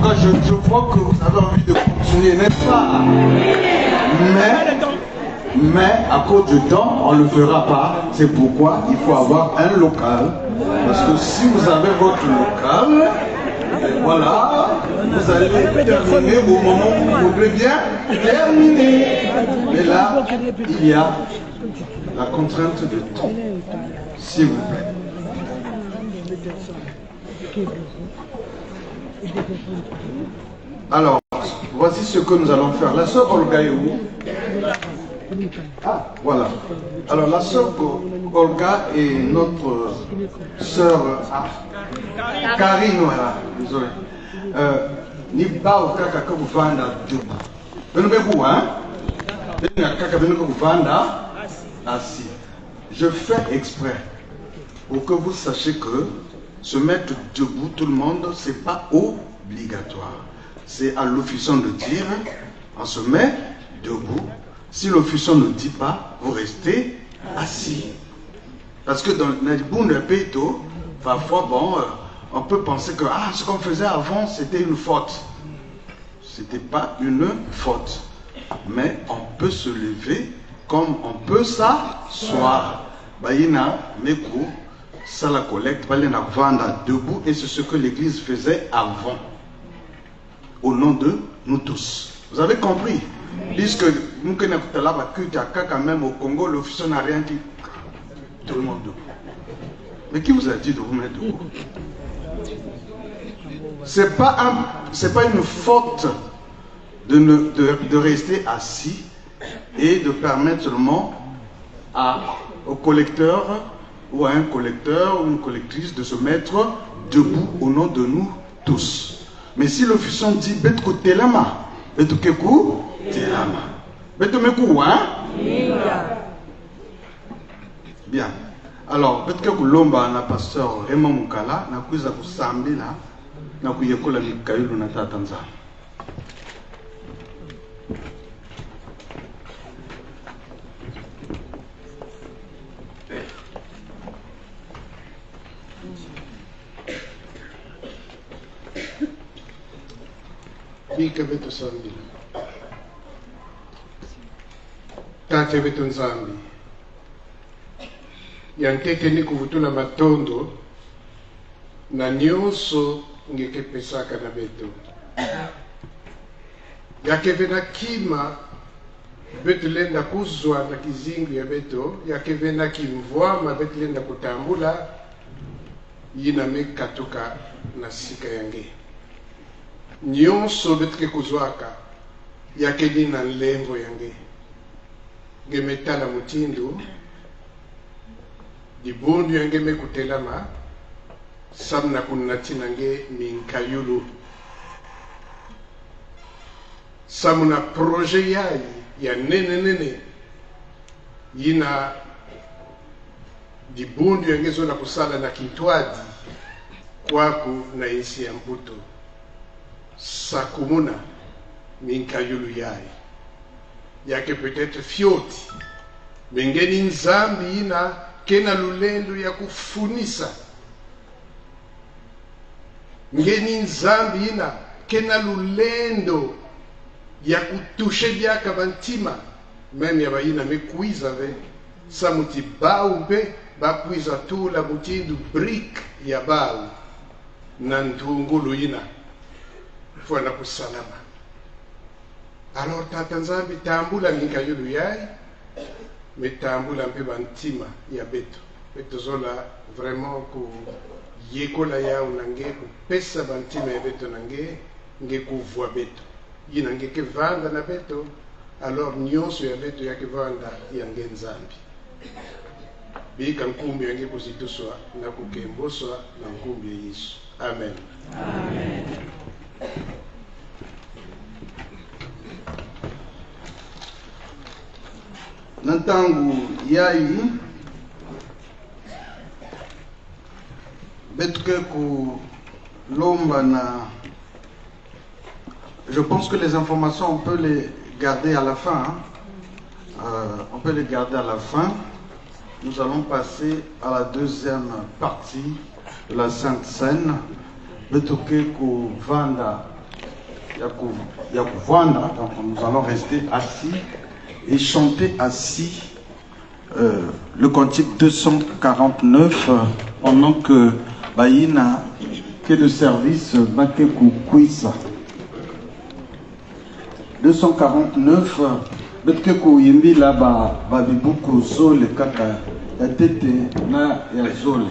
tout cas, je vois que vous avez envie de continuer, n'est-ce pas? Mais à cause du temps, on ne le fera pas. C'est pourquoi il faut avoir un local. Parce que si vous avez votre local, voilà, vous allez terminer au moment où vous voudrez bien terminer. Mais là, il y a la contrainte de temps. S'il vous plaît. Alors, voici ce que nous allons faire. La sœur Olga est où? Ah, voilà. Alors, la sœur Olga est notre sœur Karine, voilà. Désolé. Ni ba au kaka que vous vendez debout. Venez-vous, hein? Venez-vous vendre assis. Je fais exprès pour que vous sachiez que se mettre debout, tout le monde, c'est pas obligatoire. C'est à l'officiant de dire, on se met debout. Si l'officiant ne dit pas, vous restez assis. Parce que dans le bon péto, parfois, bon, on peut penser que ce qu'on faisait avant, c'était une faute. C'était pas une faute. Mais on peut se lever comme on peut s'asseoir. Baïna, Mekou, ça la collecte, Baïna vendre debout, et c'est ce que l'Église faisait avant. Au nom de nous tous. Vous avez compris? Puisque nous quand même au Congo, l'officier n'a rien dit. Tout le monde debout. Mais qui vous a dit de vous mettre debout? C'est pas une faute de rester assis et de permettre seulement au collecteur ou à un collecteur ou une collectrice de se mettre debout au nom de nous tous. Mais si l'officiant dit Betko Telama, Betko Kekou Telama, Betko Mekou, hein? Bien. Alors, Betko Lomba, na pasteur Raymond Mukala, na kuiza kusambi na, na kuyekola Mikaïlu na Tatanza. Bika betu sambi. Tate betu nzambi. Yankeke ni kuvutula matondo na nyonso ngeke pesaka na betu. Yakeve na kima betu lenda kuzwa na kizingu ya betu. Yakeve na kimvwama betu lenda kutambula yina mekatuka na sika yange. Nyonso betke kuzwaka yakedi na nlembo yange ngemetala mutindu dibundu yange mekutelama samna kunnati nange minkayulu samuna projet yayi ya nene yina dibundu yange zona kusala na kitwadi kwaku na isi ya mbuto sakumuna minkayulu yayi yake peut-être fioti mengeni nzambi ina kena lulendo ya kufunisa ngeni nzambi ina kena lulendo ya kutushe byaka bantima meme yabayina mekuiza ve samuti bau mpe bakuiza tula mutindu brick ya bau na ntungulu ina fwana kusalama. Alors tata nzambi tambula minkayulu yayi metambula mpe bantima ya beto beto zola vraiment ku yekola yao nange kupesa bantima ya beto nange nge kuvwa beto yina nge ke vanda na beto. Alors nyonso ya beto yake vanda yange nzambi bika nkumbi yange kuzituswa na kukemboswa na nkumbi ya Yesu. Amen. Amen. Nantangu yayi betke ku lomba na. Je pense que les informations on peut les garder à la fin. On peut les garder à la fin. Nous allons passer à la deuxième partie de la Sainte Seine. Betke ku vanda Yakuvanda. Donc nous allons rester assis et chanter assis le cantique 249 pendant que Baïna, que le service Bakekou Kwisa. 249 Bakekou Yimbi là-bas, Babibuku Zole Kaka, ya tete na ya Zole.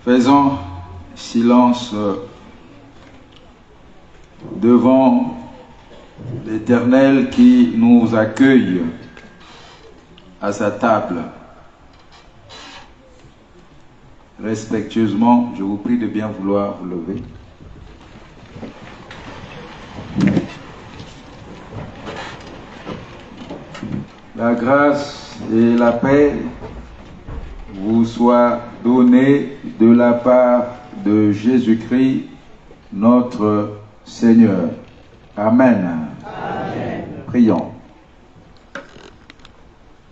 Faisons silence devant l'Éternel qui nous accueille à sa table. Respectueusement, je vous prie de bien vouloir vous lever. La grâce et la paix vous soient données de la part de Jésus-Christ, notre Seigneur. Amen. Amen. Prions.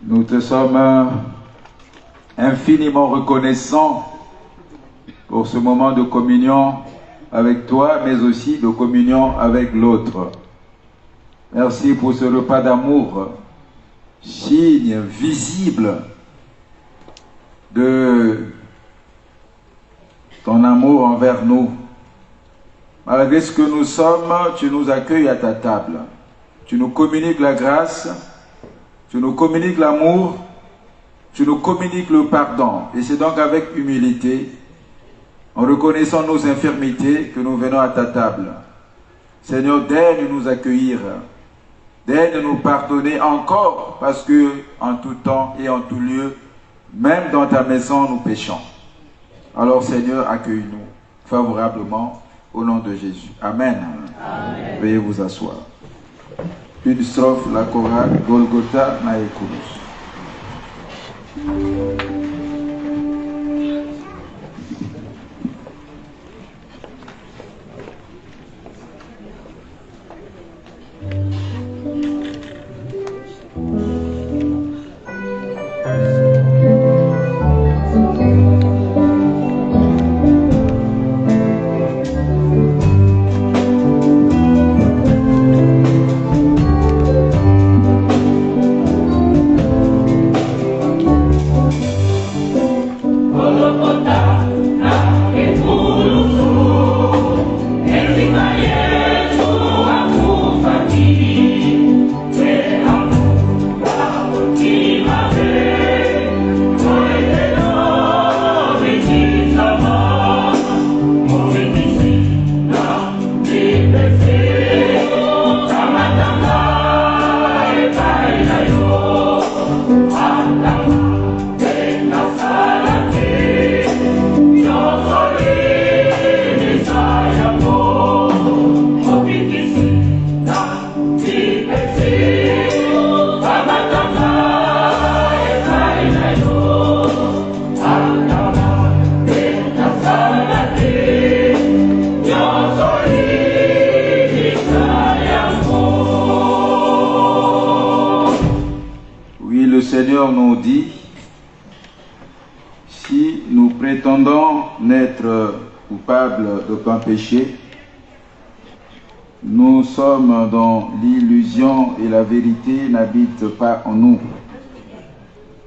Nous te sommes infiniment reconnaissants pour ce moment de communion avec toi, mais aussi de communion avec l'autre. Merci pour ce repas d'amour, signe visible de ton amour envers nous. Malgré ce que nous sommes, tu nous accueilles à ta table. Tu nous communiques la grâce, tu nous communiques l'amour, tu nous communiques le pardon. Et c'est donc avec humilité, en reconnaissant nos infirmités, que nous venons à ta table. Seigneur, daigne nous accueillir, daigne nous pardonner encore, parce que en tout temps et en tout lieu, même dans ta maison, nous péchons. Alors Seigneur, accueille-nous favorablement au nom de Jésus. Amen. Amen. Veuillez vous asseoir. Une strophe, la chorale, Golgotha Naekurus. Oui, le Seigneur nous dit, si nous prétendons n'être coupables d'aucun péché, nous sommes dans l'illusion et la vérité n'habite pas en nous.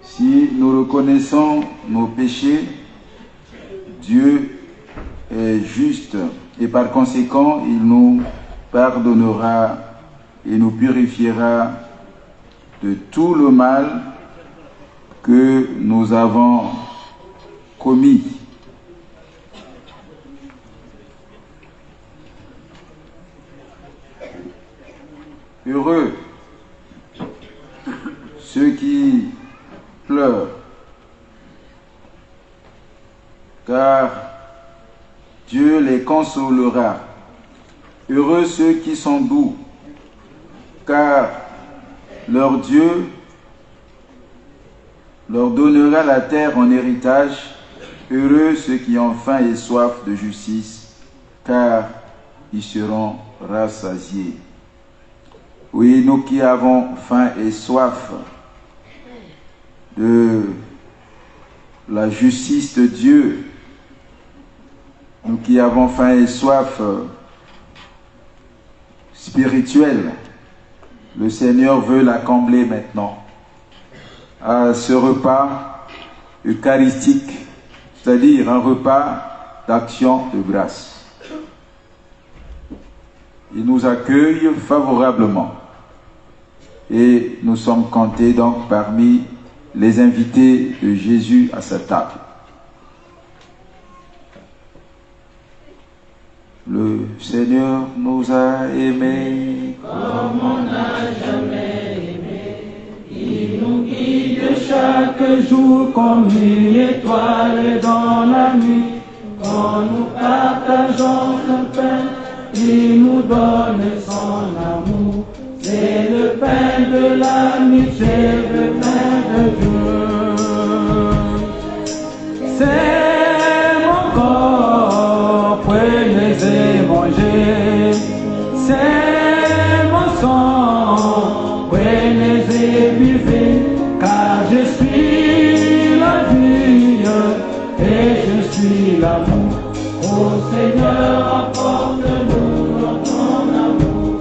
Si nous reconnaissons nos péchés, Dieu est juste et par conséquent, il nous pardonnera et nous purifiera de tout le mal que nous avons commis. Heureux ceux qui pleurent, car Dieu les consolera. Heureux ceux qui sont doux, car leur Dieu leur donnera la terre en héritage. Heureux ceux qui ont faim et soif de justice, car ils seront rassasiés. Oui, nous qui avons faim et soif de la justice de Dieu, nous qui avons faim et soif spirituelle, le Seigneur veut la combler maintenant à ce repas eucharistique, c'est-à-dire un repas d'action de grâce. Il nous accueille favorablement et nous sommes comptés donc parmi les invités de Jésus à sa table. Le Seigneur nous a aimés comme on n'a jamais aimé. Il nous guide chaque jour comme une étoile dans la nuit. Quand nous partageons son pain, il nous donne son amour. C'est le pain de l'amitié, le pain de Dieu. C'est mon corps, prenez et mangez. C'est mon sang, prenez et buvez. Car je suis la vie et je suis l'amour. Ô Seigneur, apporte-nous dans ton amour.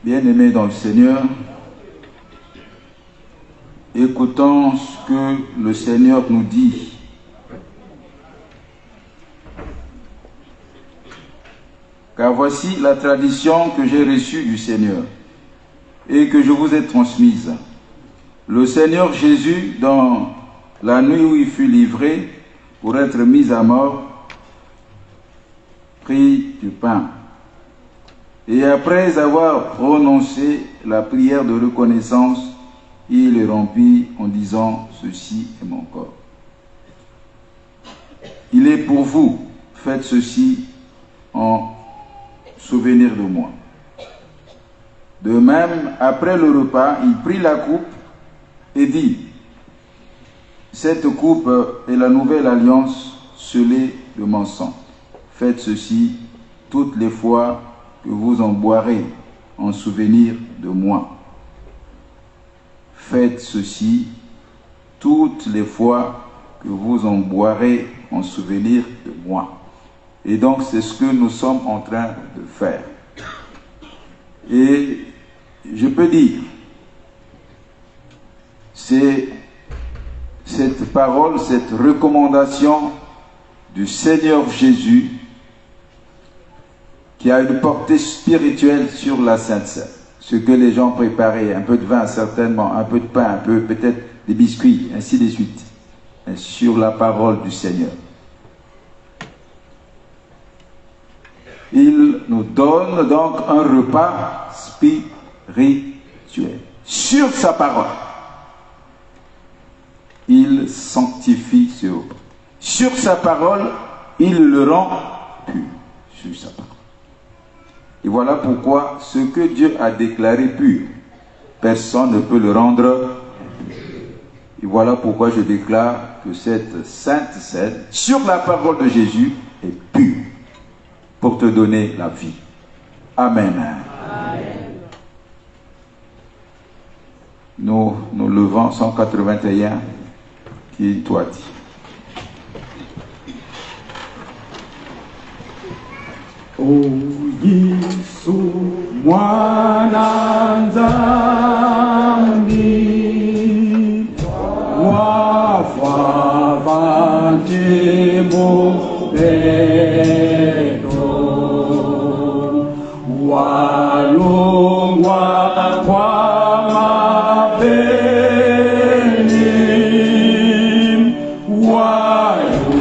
Bien-aimés dans le Seigneur, écoutons ce que le Seigneur nous dit. Car voici la tradition que j'ai reçue du Seigneur et que je vous ai transmise. Le Seigneur Jésus, dans la nuit où il fut livré pour être mis à mort, prit du pain. Et après avoir prononcé la prière de reconnaissance, il le rompit en disant, ceci est mon corps. Il est pour vous, faites ceci en souvenir de moi. De même, après le repas, il prit la coupe et dit, cette coupe est la nouvelle alliance scellée de mon sang. Faites ceci toutes les fois que vous en boirez en souvenir de moi. Faites ceci toutes les fois que vous en boirez en souvenir de moi. Et donc c'est ce que nous sommes en train de faire. Et je peux dire, c'est cette parole, cette recommandation du Seigneur Jésus qui a une portée spirituelle sur la Sainte Seine. Ce que les gens préparaient, un peu de vin certainement, un peu de pain, un peu peut-être des biscuits, ainsi de suite, sur la parole du Seigneur. Il nous donne donc un repas spirituel sur sa parole. Il sanctifie ce repas. Sur sa parole, il le rend pur. Sur sa parole. Et voilà pourquoi ce que Dieu a déclaré pur, personne ne peut le rendre impur. Et voilà pourquoi je déclare que cette sainte scène, sur la parole de Jésus, est pure pour te donner la vie. Amen. Amen. Nous levons 181 qui toi dit. O Yesu mwana Nzambi wafavante mupendo walongwa kwa mapeni wayukwazoma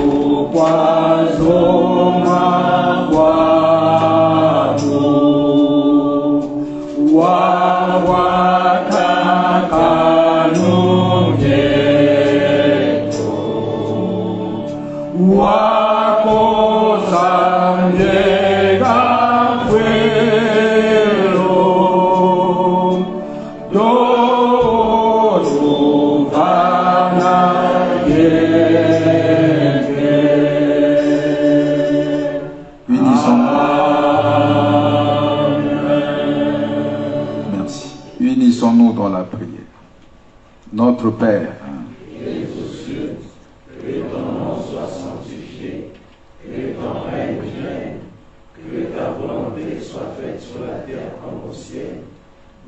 dans la prière. Notre Père, qui es aux cieux, que ton nom soit sanctifié, que ton règne vienne, que ta volonté soit faite sur la terre comme au ciel.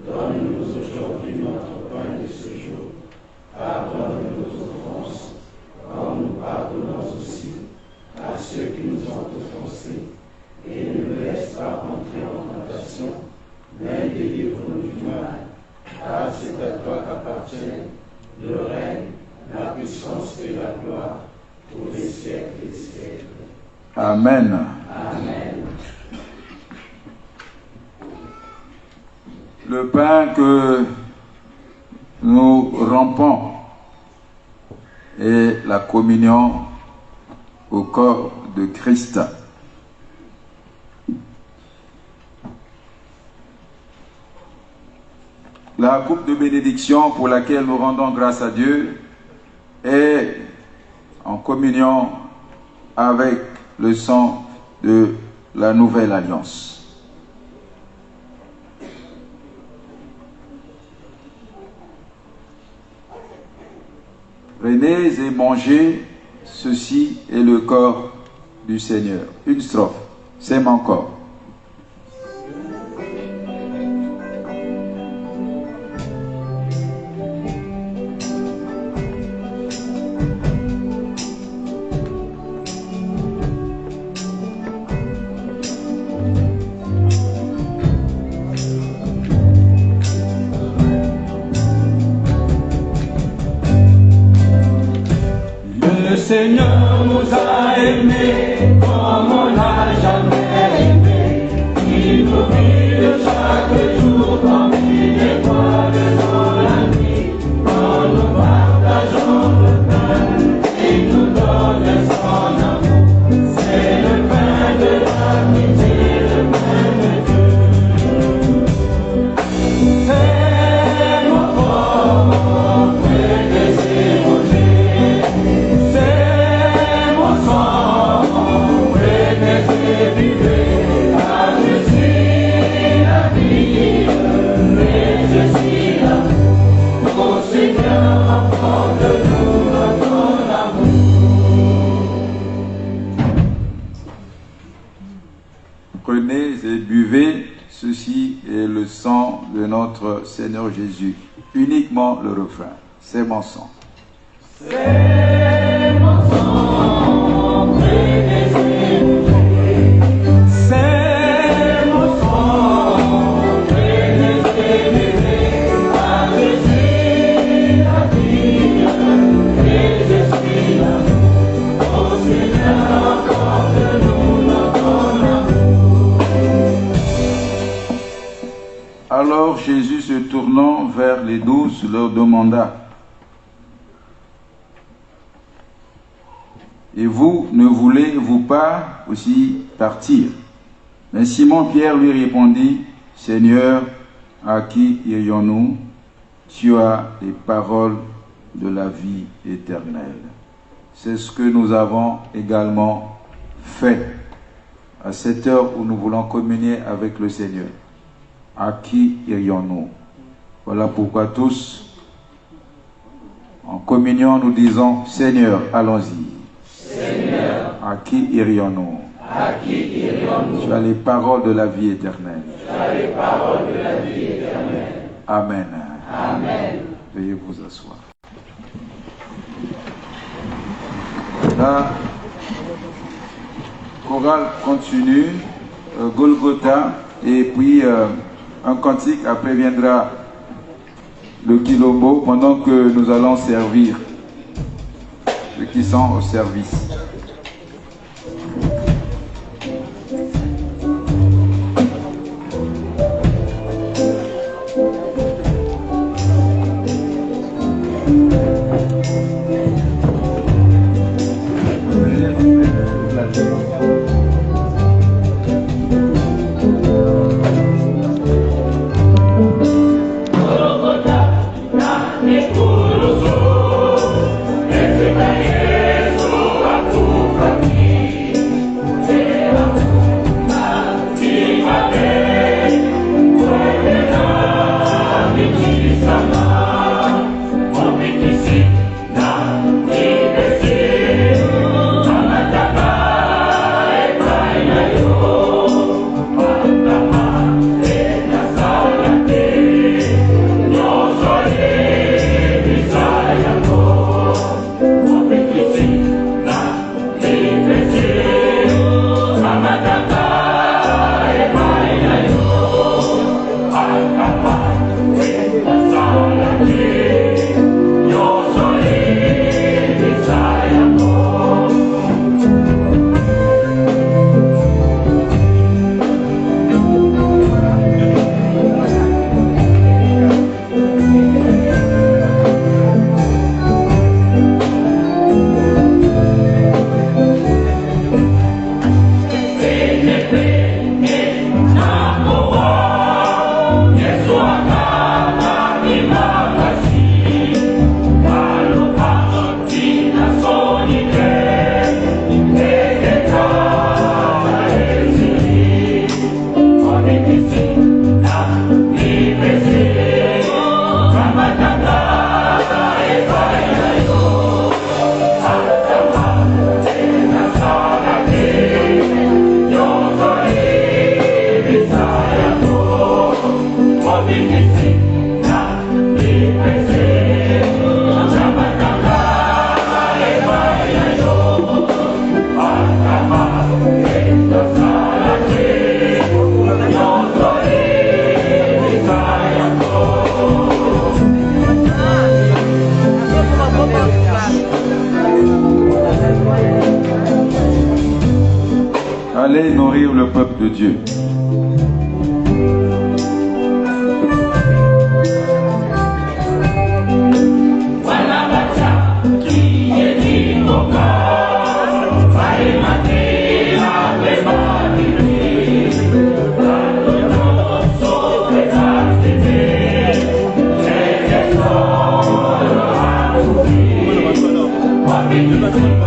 Donne-nous aujourd'hui notre pain de ce jour. Pardonne-nous nos offenses, comme nous pardonnons aussi à ceux qui nous ont offensés. Et ne nous laisse pas entrer en tentation, mais délivre-nous du mal. Car c'est à toi qu'appartiennent le règne, la puissance et la gloire pour les siècles des siècles. Amen. Amen. Le pain que nous rompons est la communion au corps de Christ. La coupe de bénédiction pour laquelle nous rendons grâce à Dieu est en communion avec le sang de la nouvelle alliance. Prenez et mangez, ceci est le corps du Seigneur. Une strophe, c'est mon corps. Le Seigneur nous a aimés comme on n'a jamais aimé. Il nous guide chaque jour comme une étoile dans la nuit. Quand nous partageons le pain, il nous donne son amour. C'est le pain de l'amitié, le pain de Dieu. C'est mon corps, mon frère, et c'est mon Prenez et buvez, ceci est le sang de notre Seigneur Jésus. Uniquement le refrain, c'est mon sang. C'est mon sang, prenez et buvez. C'est mon sang, prenez et buvez. À Jésus la vie, et je suis là. Au Seigneur, accorde-nous notre amour. Alors Jésus, se tournant vers les 12, leur demanda: et vous, ne voulez-vous pas aussi partir? Mais Simon-Pierre lui répondit: Seigneur, à qui irions-nous? Tu as les paroles de la vie éternelle. C'est ce que nous avons également fait à cette heure où nous voulons communier avec le Seigneur. À qui irions-nous? Voilà pourquoi tous, en communion, nous disons, Seigneur, allons-y. Seigneur, à qui irions-nous? À qui irions-nous? Tu as les paroles de la vie éternelle. Tu as les paroles de la vie éternelle. Amen. Amen. Veuillez vous asseoir. La chorale continue, Golgotha, et puis un cantique, après viendra le Quilombo, pendant que nous allons servir ceux qui sont au service. Allez nourrir le peuple de Dieu. Yo soy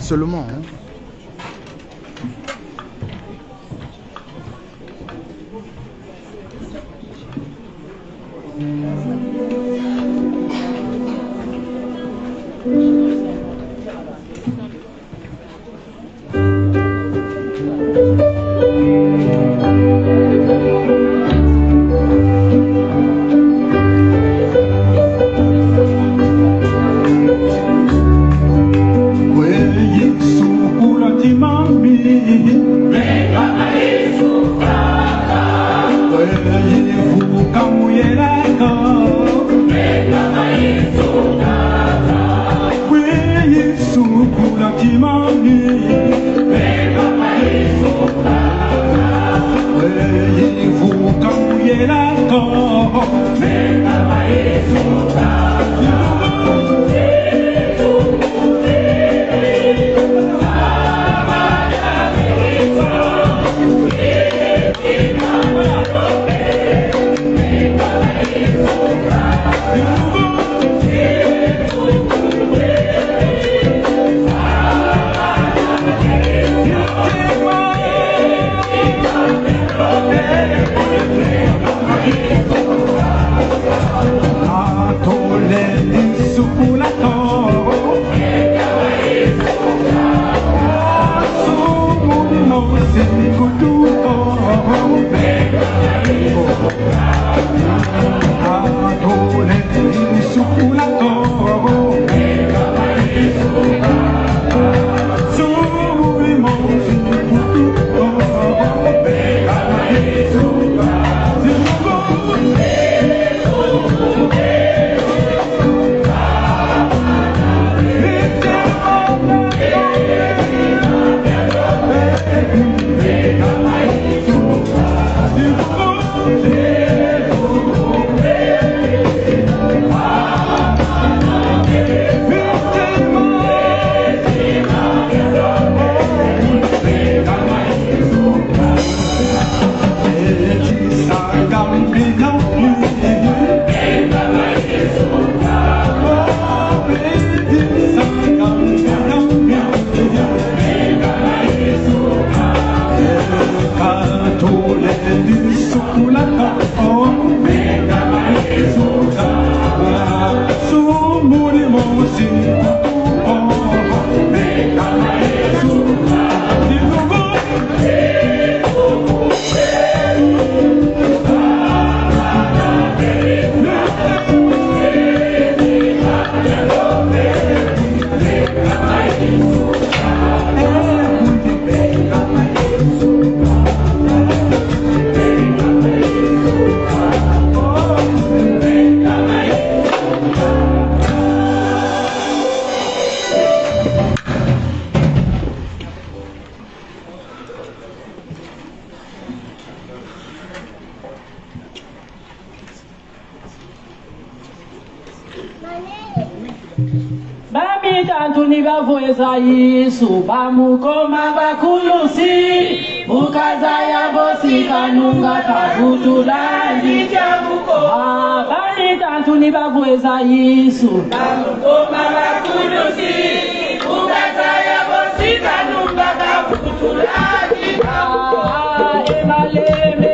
Seulement. Hein. tantu nibavweza Yesu bamukoma bakulusi mukaza yabosi kanunga kabutulandi jabuko bali tantu nibavweza Yesu bamukoma bakulusi mukaza yabosi kanunga kabutulandi jabuko emaleme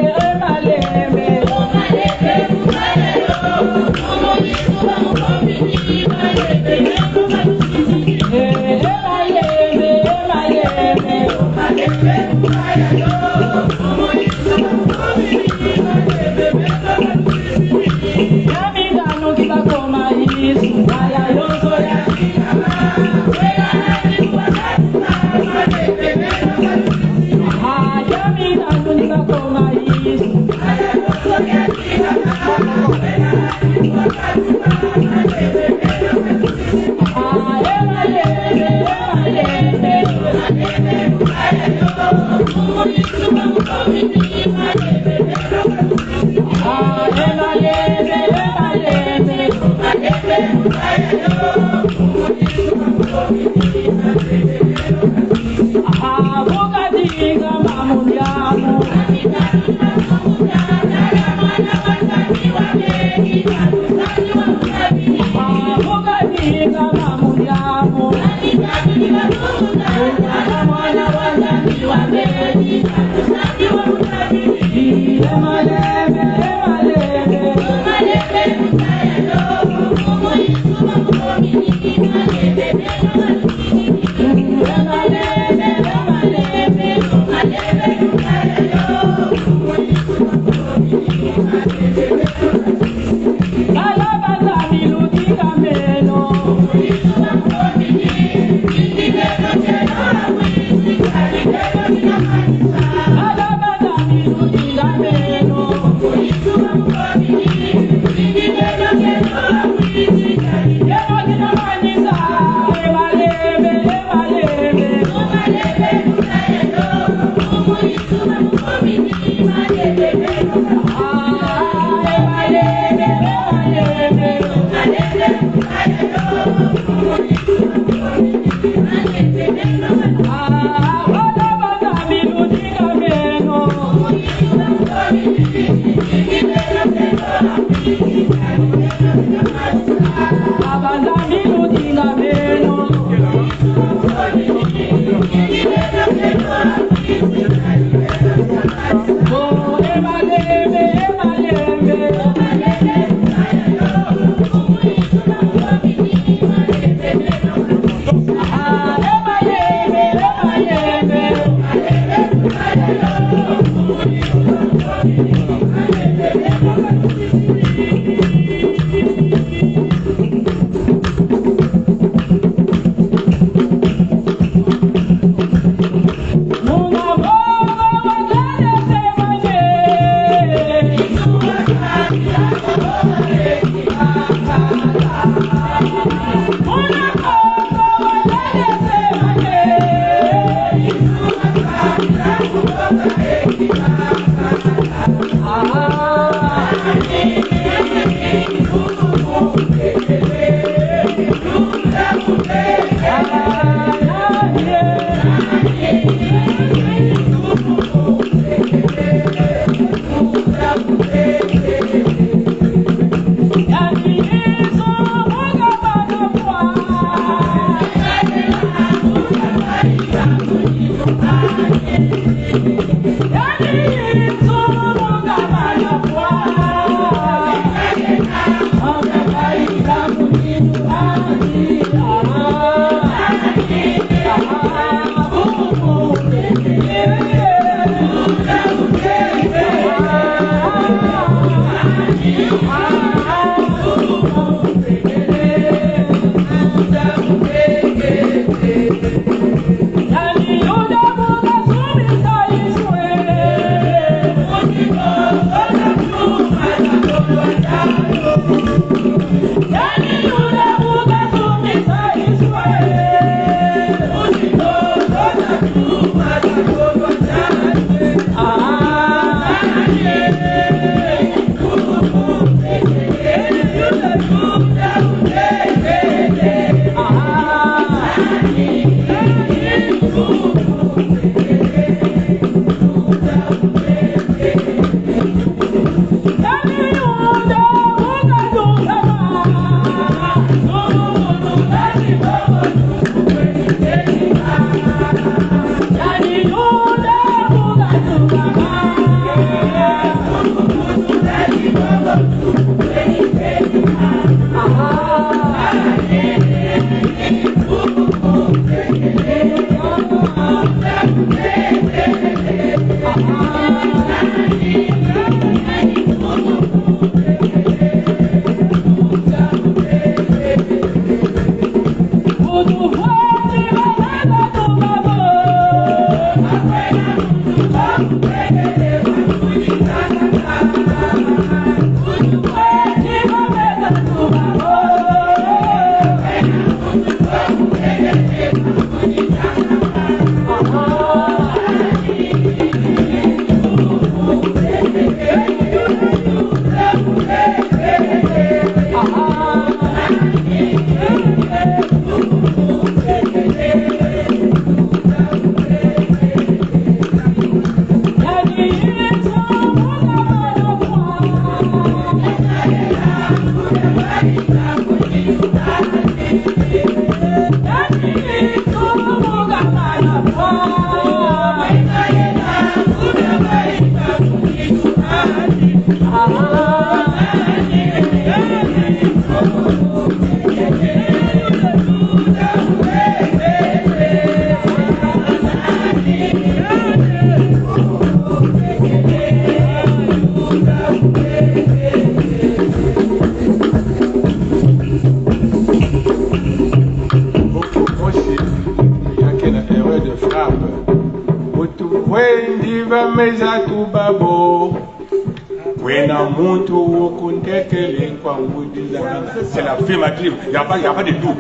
C'est la affirmative, il n'y a pas de doute.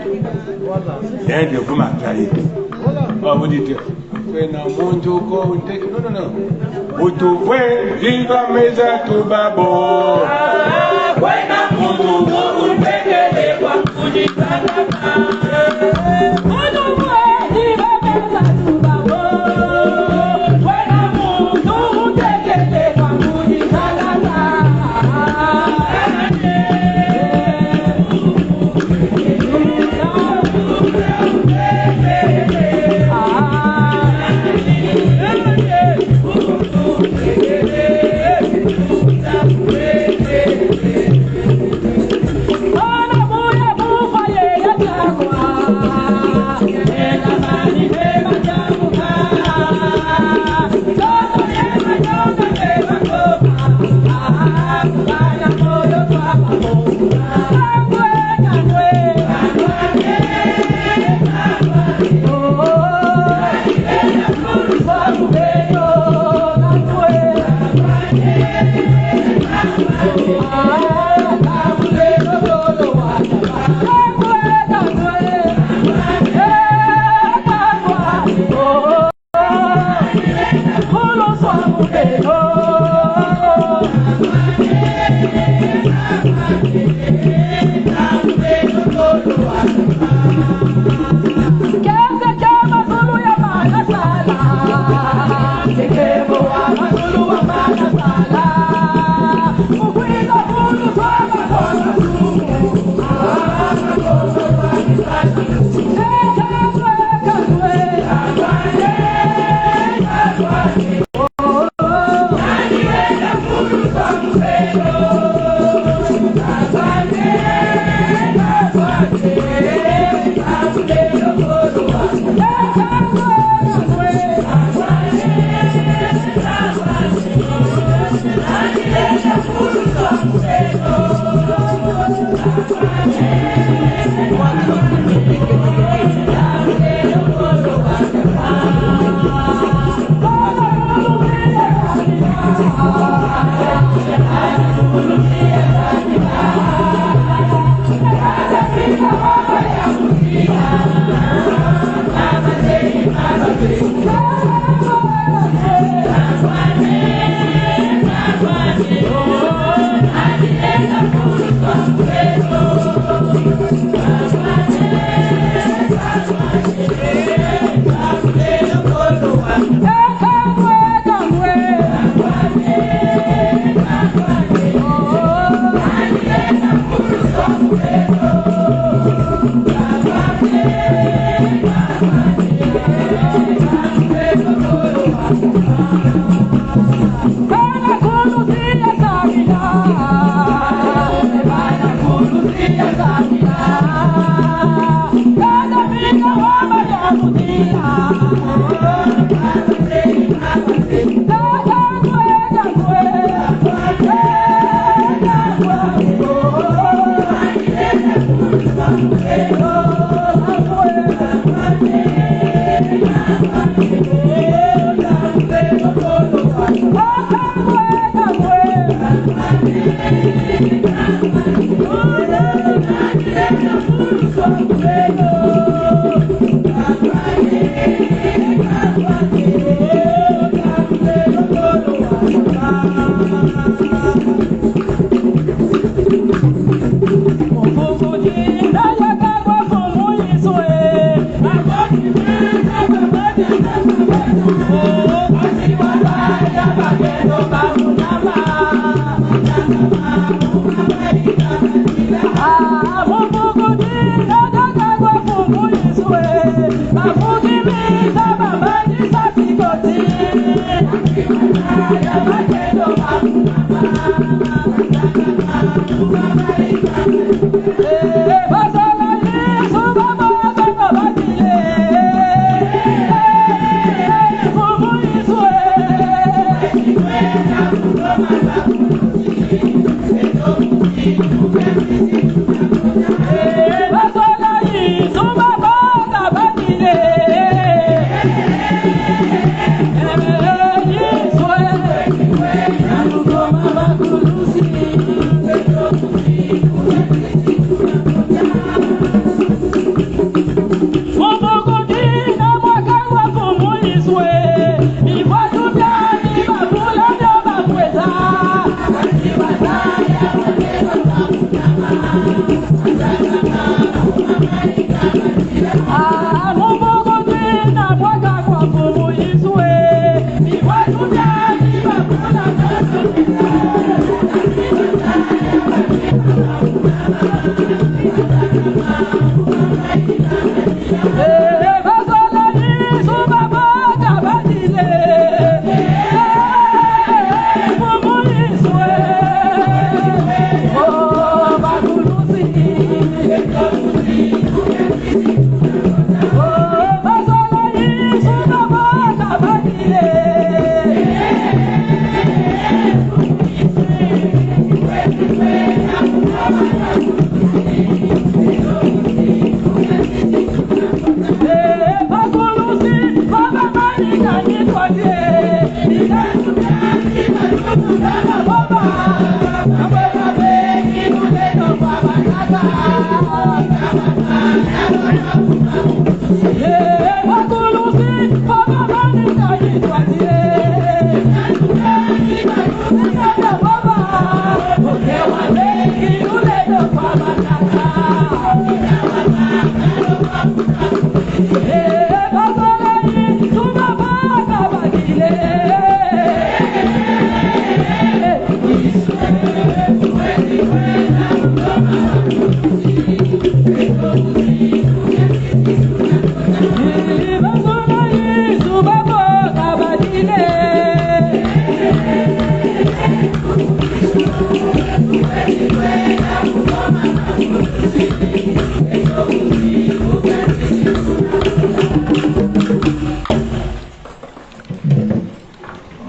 Il y a un développement matériel. Vous dites, non, non. Viva mesa tu babo.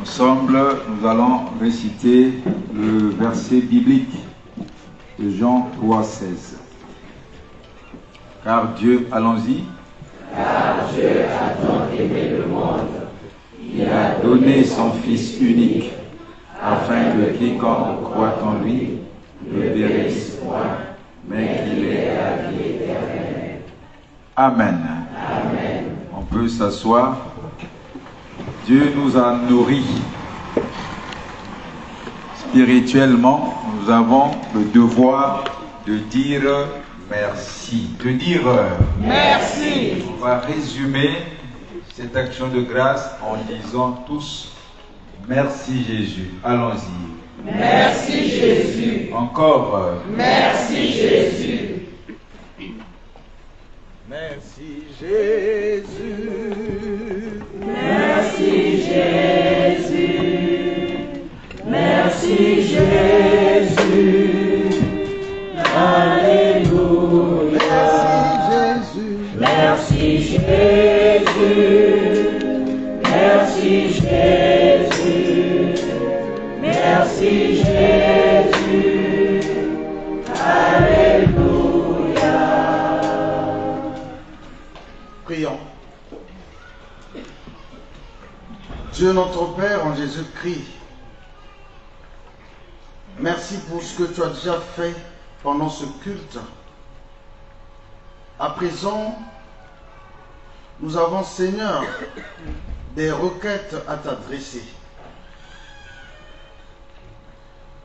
Ensemble, nous allons réciter le verset biblique de Jean 3,16. Car Dieu, allons-y. Car Dieu a tant aimé le monde, il a Donné son Fils unique, afin que quiconque croit en lui ne périsse point, mais qu'il ait la vie éternelle. Amen. Amen. On peut s'asseoir. Dieu nous a nourris. Spirituellement, nous avons le devoir de dire merci. De dire merci. On va résumer cette action de grâce en disant tous merci Jésus. Allons-y. Merci Jésus. Encore. Merci Jésus. Merci Jésus. Merci Jésus. Merci Jésus. Alléluia. Jésus. Merci Jésus. Jésus, merci Jésus, merci Jésus, alléluia. Prions. Dieu notre Père en Jésus-Christ, merci pour ce que tu as déjà fait pendant ce culte. À présent, nous avons, Seigneur, des requêtes à t'adresser.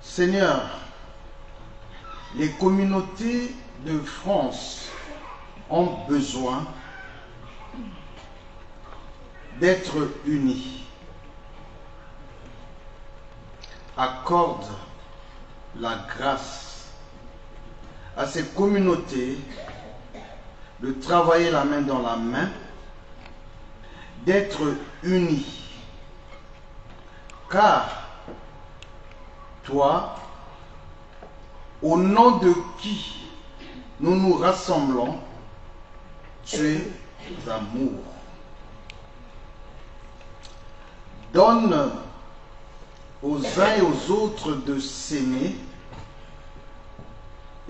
Seigneur, les communautés de France ont besoin d'être unies. Accorde la grâce à ces communautés de travailler la main dans la main, d'être unis. Car toi, au nom de qui nous nous rassemblons, tu es amour. Donne aux uns et aux autres de s'aimer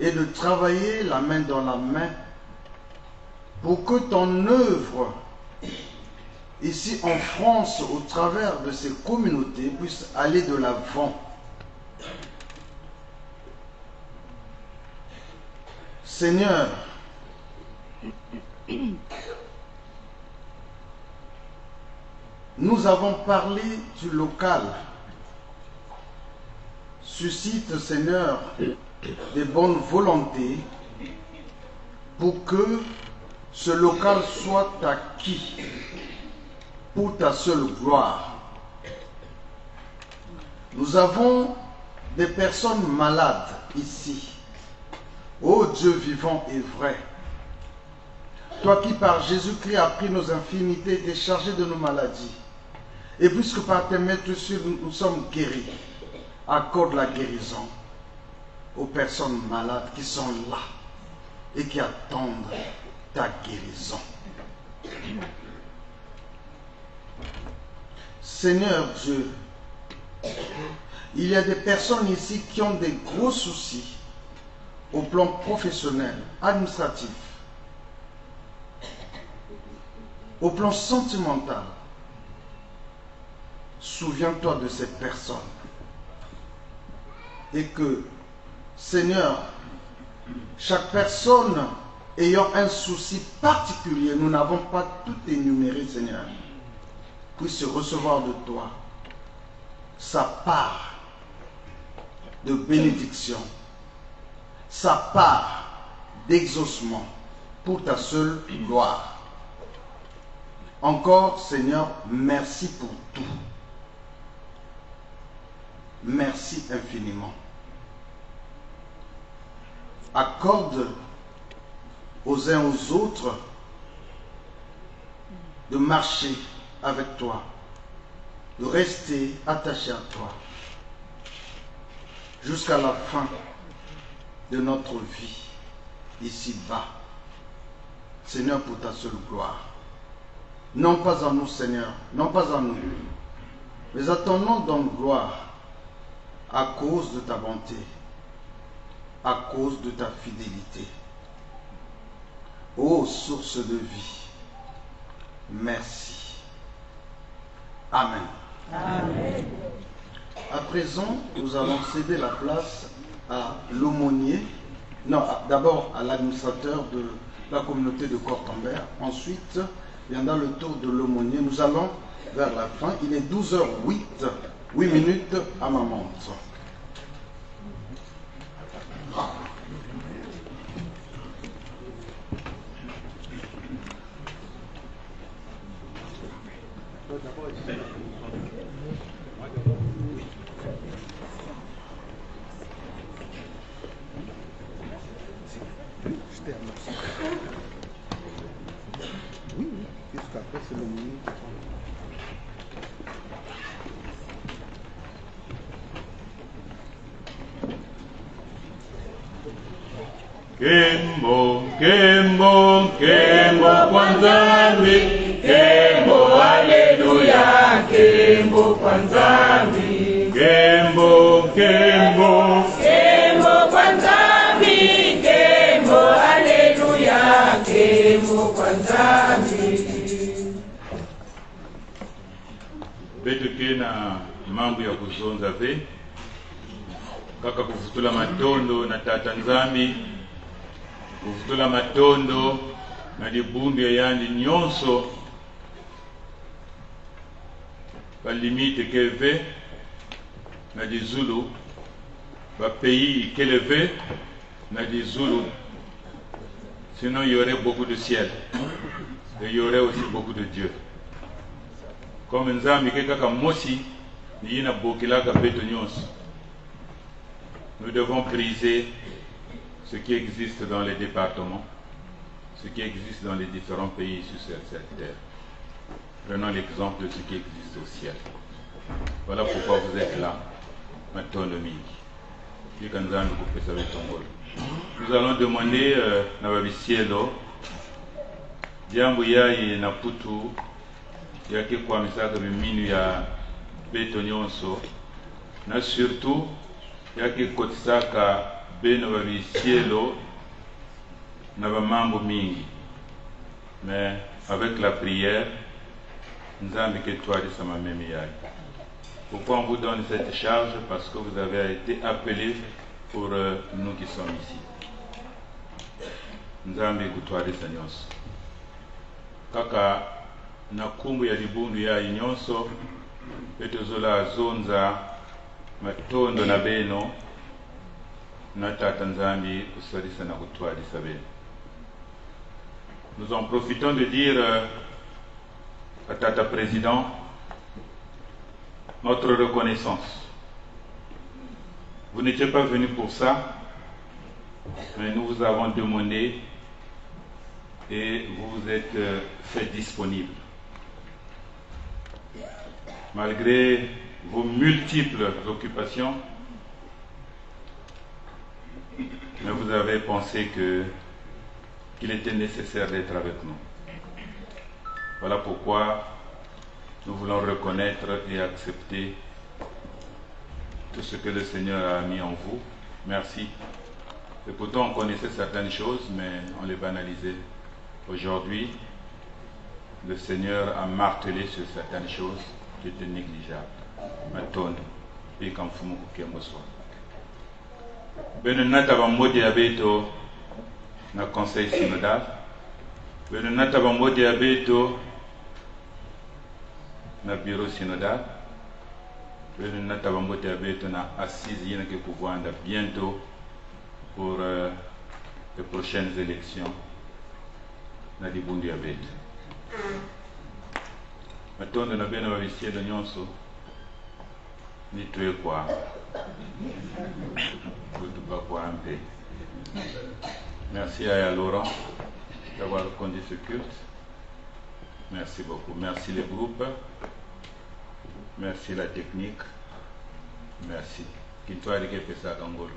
et de travailler la main dans la main pour que ton œuvre ici en France, au travers de ces communautés, puisse aller de l'avant. Seigneur, nous avons parlé du local. Suscite, Seigneur, des bonnes volontés pour que ce local soit acquis pour ta seule gloire. Nous avons des personnes malades ici. Ô Dieu vivant et vrai, toi qui par Jésus-Christ as pris nos infirmités et t'es chargé de nos maladies, et puisque par tes mains nous sommes guéris, accorde la guérison aux personnes malades qui sont là et qui attendent ta guérison. Seigneur Dieu, il y a des personnes ici qui ont des gros soucis au plan professionnel, administratif, au plan sentimental. Souviens-toi de ces personnes. Et que, Seigneur, chaque personne ayant un souci particulier, nous n'avons pas tout énuméré, Seigneur, puisse recevoir de toi sa part de bénédiction, sa part d'exaucement pour ta seule gloire. Encore, Seigneur, merci pour tout. Merci infiniment. Accorde aux uns aux autres de marcher avec toi, de rester attachés à toi jusqu'à la fin de notre vie ici-bas. Seigneur, pour ta seule gloire. Non pas en nous, Seigneur, non pas en nous, mais à ton nom donne gloire à cause de ta bonté, à cause de ta fidélité. Ô source de vie, merci. Amen. Amen. À présent, nous allons céder la place à l'aumônier, non, d'abord à l'administrateur de la communauté de Cortambert. Ensuite, viendra le tour de l'aumônier. Nous allons vers la fin. Il est 12h08, 8 minutes à ma montre. Oui, puisqu'après c'est le ministre. Kembo, Kembo, Kembo, Kwanzaa, kwa Nzambi. Nkembo, nkembo. Nkembo kwa Nzambi, nkembo, haleluya, nkembo kwa Nzambi. Betu kena mambo ya kuzonza ve kaka kuvutula matondo na tata Nzambi, kuvutula matondo na libundu ya yandi nyonso ba limite keve na di Zulu, ba pays keleve na di Zulu, sinon il y aurait beaucoup de ciel et il y aurait aussi beaucoup de Dieu. Comme Nzambi ke kaka mosi ni yina bokilaka beto nyonso. Nous devons briser ce qui existe dans les départements, ce qui existe dans les différents pays sur cette terre. Prenons l'exemple de ce qui existe au ciel. Voilà pourquoi vous êtes là, maintenant. Nous allons demander na babisielo jambo yayi na putu yake kwa misaka biminu ya beto nyonso na surtout yake kotisaka beno babisielo na bamambo mingi, mais avec la prière Nzambi ke twali sama memi yayi. Pourquoi on vous donne cette charge? Parce que vous avez été appelés pour nous qui sommes ici. Nzambi kutwali sa nyonso kaka na kumbu ya libundu ya nyonso beto zola zonza matondo na beno na tata Nzambi kusalisa na kutwalisa beno. Nous en profitons de dire à tata président notre reconnaissance. Vous n'étiez pas venu pour ça, mais nous vous avons demandé et vous vous êtes fait disponible. Malgré vos multiples occupations, mais vous avez pensé qu'il était nécessaire d'être avec nous. Voilà pourquoi nous voulons reconnaître et accepter tout ce que le Seigneur a mis en vous. Merci. Et pourtant on connaissait certaines choses, mais on les banalisait. Aujourd'hui, le Seigneur a martelé sur certaines choses qui étaient négligeables. Maintenant, et quand vous me soit. Benenata bamodi abeto na conseil synodal. Benenata bamodi abeto na bureau synodal. Benenata bamodi abeto na assise yena ke pouvoir bientôt pour les prochaines élections na libundi abeto. Matondo na bena babisie de nyonso ni tuwe kwa kutupa kwa ampe. Merci à Laurent d'avoir conduit ce culte. Merci beaucoup. Merci les groupes. Merci la technique. Merci. Kintwari ke pesa kangolo.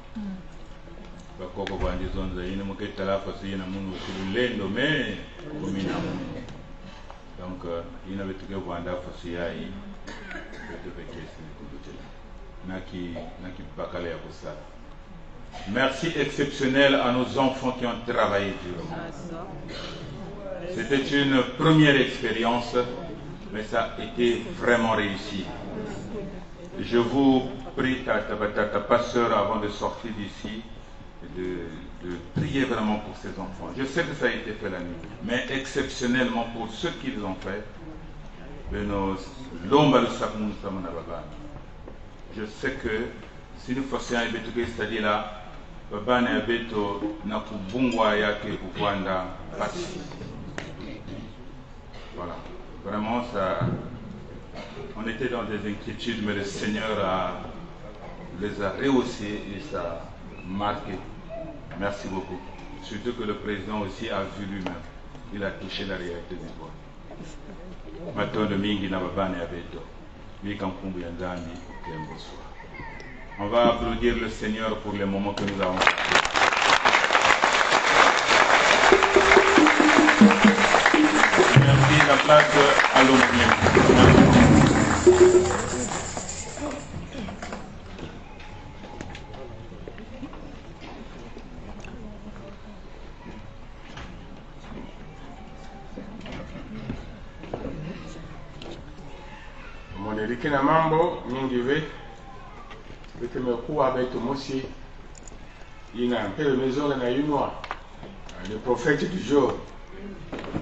Bakoko bandi zonza yine muketa la fasi yina mungu kulendo me kumina mungu. Donc yina betuke bwanda fasi yayi betu bekesi kulutela. Naki bakale ya kusala. Merci exceptionnel à nos enfants qui ont travaillé durement. C'était une première expérience, mais ça a été vraiment réussi. Je vous prie, Tata Pasteur, avant de sortir d'ici, de prier vraiment pour ces enfants. Je sais que ça a été fait la nuit, mais exceptionnellement pour ceux qui l'ont fait, je sais que si nous fassions un béto c'est-à-dire là, babane ya beto na kubungwa yake kukwanda basi. Voilà, vraiment ça, on était dans des inquiétudes, mais le Seigneur les a rehaussés et ça a marqué. Merci beaucoup. Surtout que le président aussi a vu lui-même, il a touché la réalité du bois. Maintenant de mingi na babane ya beto, mikampungu ya Nzambi kemboswa. On va applaudir le Seigneur pour les moments que nous avons. Merci, la place à l'homme. Amerika na mambo mingi ve tumekuwa betu mosi ina mpele maison na yunwa le prophète du jour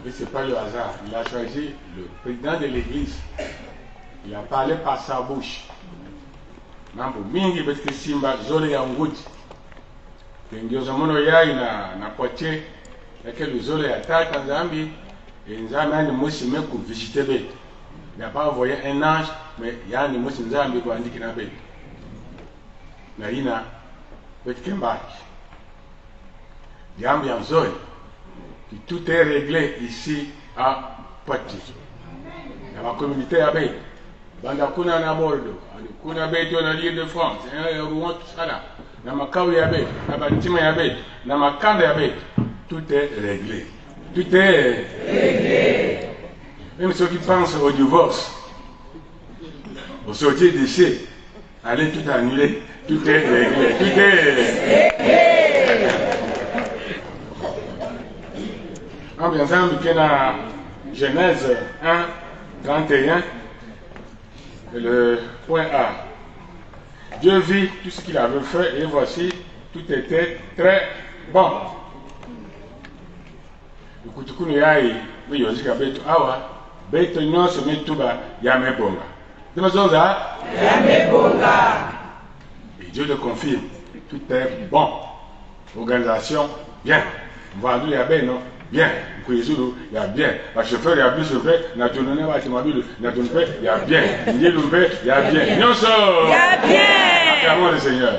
et c'est pas le hasard, il a choisi le président de l'église, il a parlé par sa bouche mambo mingi betu simba zole ya nguti ngioza mono yai na poitiers laquelle zole ya tata nzambi et nzambi ani mosi meku visiter betu. Il n'a pas envoyé un ange, mais il y a un émotion qui a dit qu'il n'a pas eu. Il y a il y a une zone qui tout est réglé ici à Poitiers. Il y a la communauté à Bête. Bandakuna na Bordeaux, Kuna Bête en l'île de France, Rouen, tout ça là. Namakaou ya Bête, Nabantima ya Bête, Namakanda ya Bête. Tout est réglé. Tout est réglé. Même ceux qui pensent au divorce, au sortir des déchets, allez tout annuler, tout est réglé, tout est réglé. En bien sûr, la Genèse 1, 31, le point A. Dieu vit tout ce qu'il avait fait et voici, tout était très bon. Le kutukunu yai, mais yozika betu awa. Beto nyonso metuba ya mebonga. Demazonza ya mebonga. Et Dieu le confirme. Tout est bon. Organisation, bien. Vendu ya bien, non? Bien. Kuizulu, ya bien. La chauffeur ya bien chauffeur, na tonone wa timabilu, na tonone ya bien. Ndiye lumbe ya bien. Nyonso ya bien. Acclamons le Seigneur.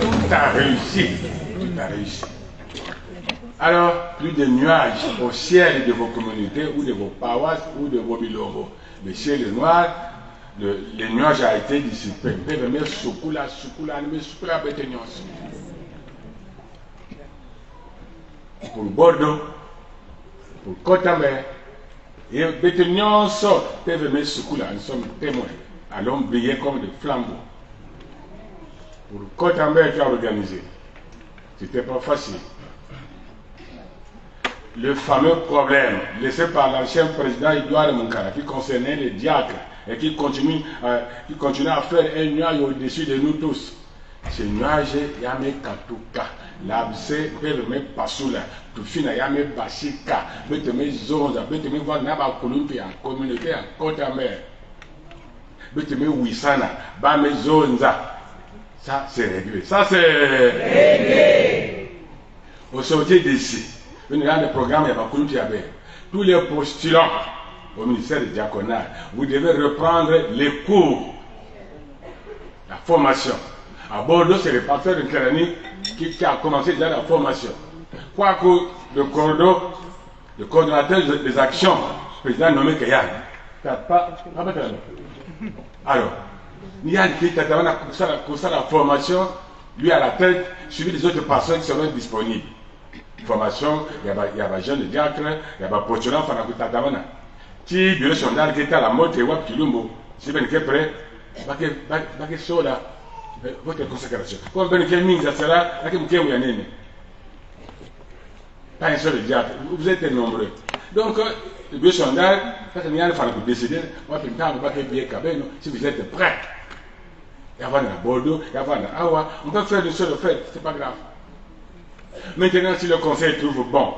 Tout a réussi. Réussi. Alors, plus de nuages au ciel de vos communautés ou de vos paroisses ou de vos bilogos. Le ciel est noir, les nuages a été dissipé. Pour Bordeaux, pour Cotambe, et Bétignon sort, nous sommes témoins. Allons briller comme des flambeaux. Pour Cotambe, tu as organisé. C'était pas facile. Le fameux problème laissé par l'ancien président Edouard Monkara qui concernait les diacres et qui continue à faire un nuage au-dessus de nous tous. Ce nuage, yame katuka, l'abcès peut me passer là, tout fina yame basika, peut me zonza, peut me voir naba kolumpi en communauté en côte à mer, peut me wisana, ba me zonza. Ça c'est réglé. Ça c'est réglé. Au sortir d'ici, il y a des programmes, il y a tous les postulants au ministère du diaconat, vous devez reprendre les cours, la formation. À Bordeaux, c'est le pasteur de Kérani qui a commencé déjà la formation. Quoique le coordonnateur des actions, le président nommé Kayan, alors, il y a qui a la formation, lui à la tête, suivi des autres personnes qui seront disponibles. Formation, il y a des jeunes diacres, il y a des postulants, il y a des bureau sondage qui est à la mode, et wap kilumbo, si bien que prêt, baké soda, votre consécration. Comme ben que ming ça sera, baké mouké mouyanene. Pas un seul diacre, vous êtes nombreux. Donc, le bureau sondage, parce qu'il y a des femmes pour décider, moi, je vais bien cabeno, si vous êtes prêts. Il y a un Bordeaux, il y a un Awa, on peut faire une seule fête, c'est pas grave. Maintenant, si le conseil trouve bon,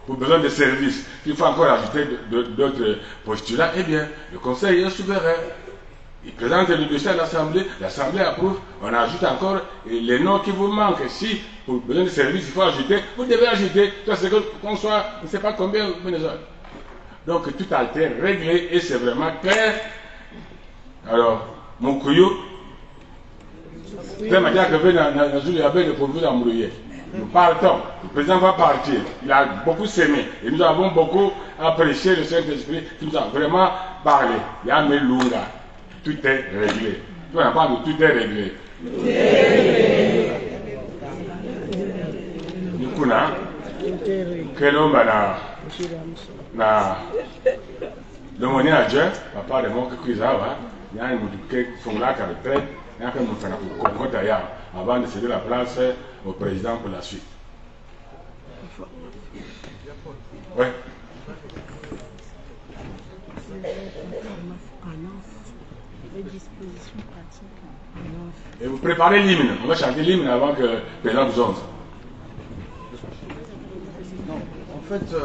pour besoin de services, il faut encore ajouter d'autres postulats, eh bien, le conseil est souverain. Il présente le dossier à l'Assemblée, l'Assemblée approuve, on ajoute encore les noms qui vous manquent. Si, pour besoin de services, il faut ajouter, vous devez ajouter, c'est qu'on soit, je ne sais pas combien, donc tout a été réglé et c'est vraiment clair. Alors, mon couillou, c'est ma diacre que de pour vous embrouiller. Nous partons, le président va partir, il a beaucoup sémé et nous avons beaucoup apprécié le Saint-Esprit qui nous a vraiment parlé. Il y a mes lunga, tout est réglé. Tu n'as pas de tout est réglé. Tout est réglé. Nous connaissons quel homme na l'aumônier adjoint, papa de mon Kuizawa, il y a un moutou qui la retraite, il y a un moutou qui avant de céder la place au président pour la suite. Ouais. Et vous préparez l'hymne. On va chanter l'hymne avant que le président vous entre. En fait,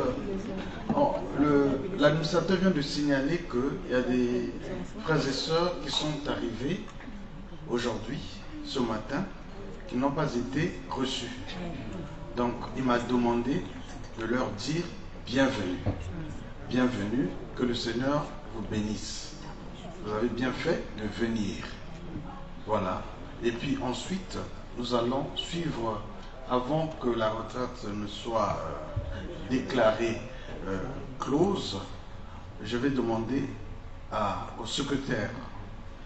l'administrateur vient de signaler qu'il y a des frères et sœurs qui sont arrivés aujourd'hui, ce matin, qui n'ont pas été reçus. Donc, il m'a demandé de leur dire bienvenue. Bienvenue, que le Seigneur vous bénisse. Vous avez bien fait de venir. Voilà. Et puis ensuite, nous allons suivre, avant que la retraite ne soit déclarée close, je vais demander au secrétaire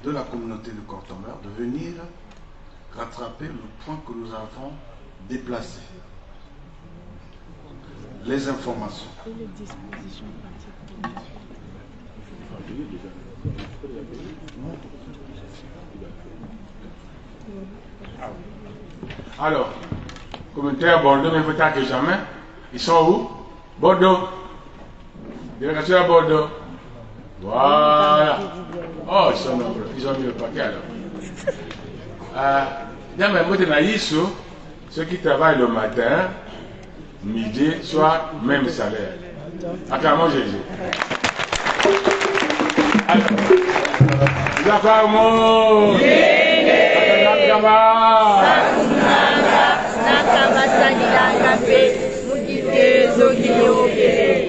de la communauté de Cortomber de venir rattraper le point que nous avons déplacé. Les informations. Et les dispositions particulières. Alors, communautaire Bordeaux, mais plus tard que jamais, ils sont où? Bordeaux. Délégation à Bordeaux. Voilà. Oh, ils sont nombreux. Ils ont mis le paquet alors. Dans mes mots de Naïsou, ceux qui travaillent le matin, midi, soir, même salaire. Acclamons Jésus. Zakamo. Et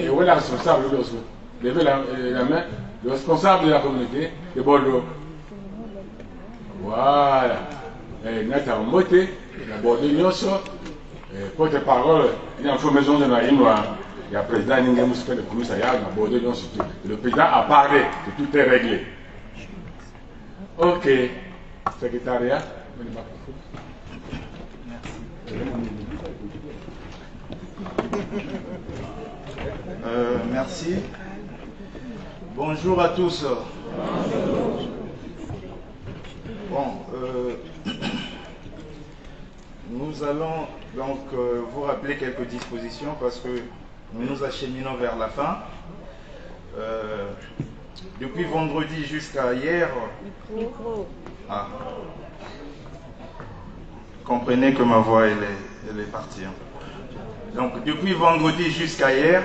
voilà le responsable de l'Osmo. Levez la main. Le responsable de la communauté de Bordeaux. Voilà. Nata Mote, la Bordeaux Nyoso, porte-parole, il y a une maison de Naïnoa. Il y a le président Ningamus, le commissariat, la Bordeaux Nyoso. Le président a parlé, que tout est réglé. Ok. Secrétariat. Merci. Bonjour à tous. Bon, nous allons donc vous rappeler quelques dispositions parce que nous nous acheminons vers la fin. Depuis vendredi jusqu'à hier, comprenez que ma voix elle est partie. Donc depuis vendredi jusqu'à hier,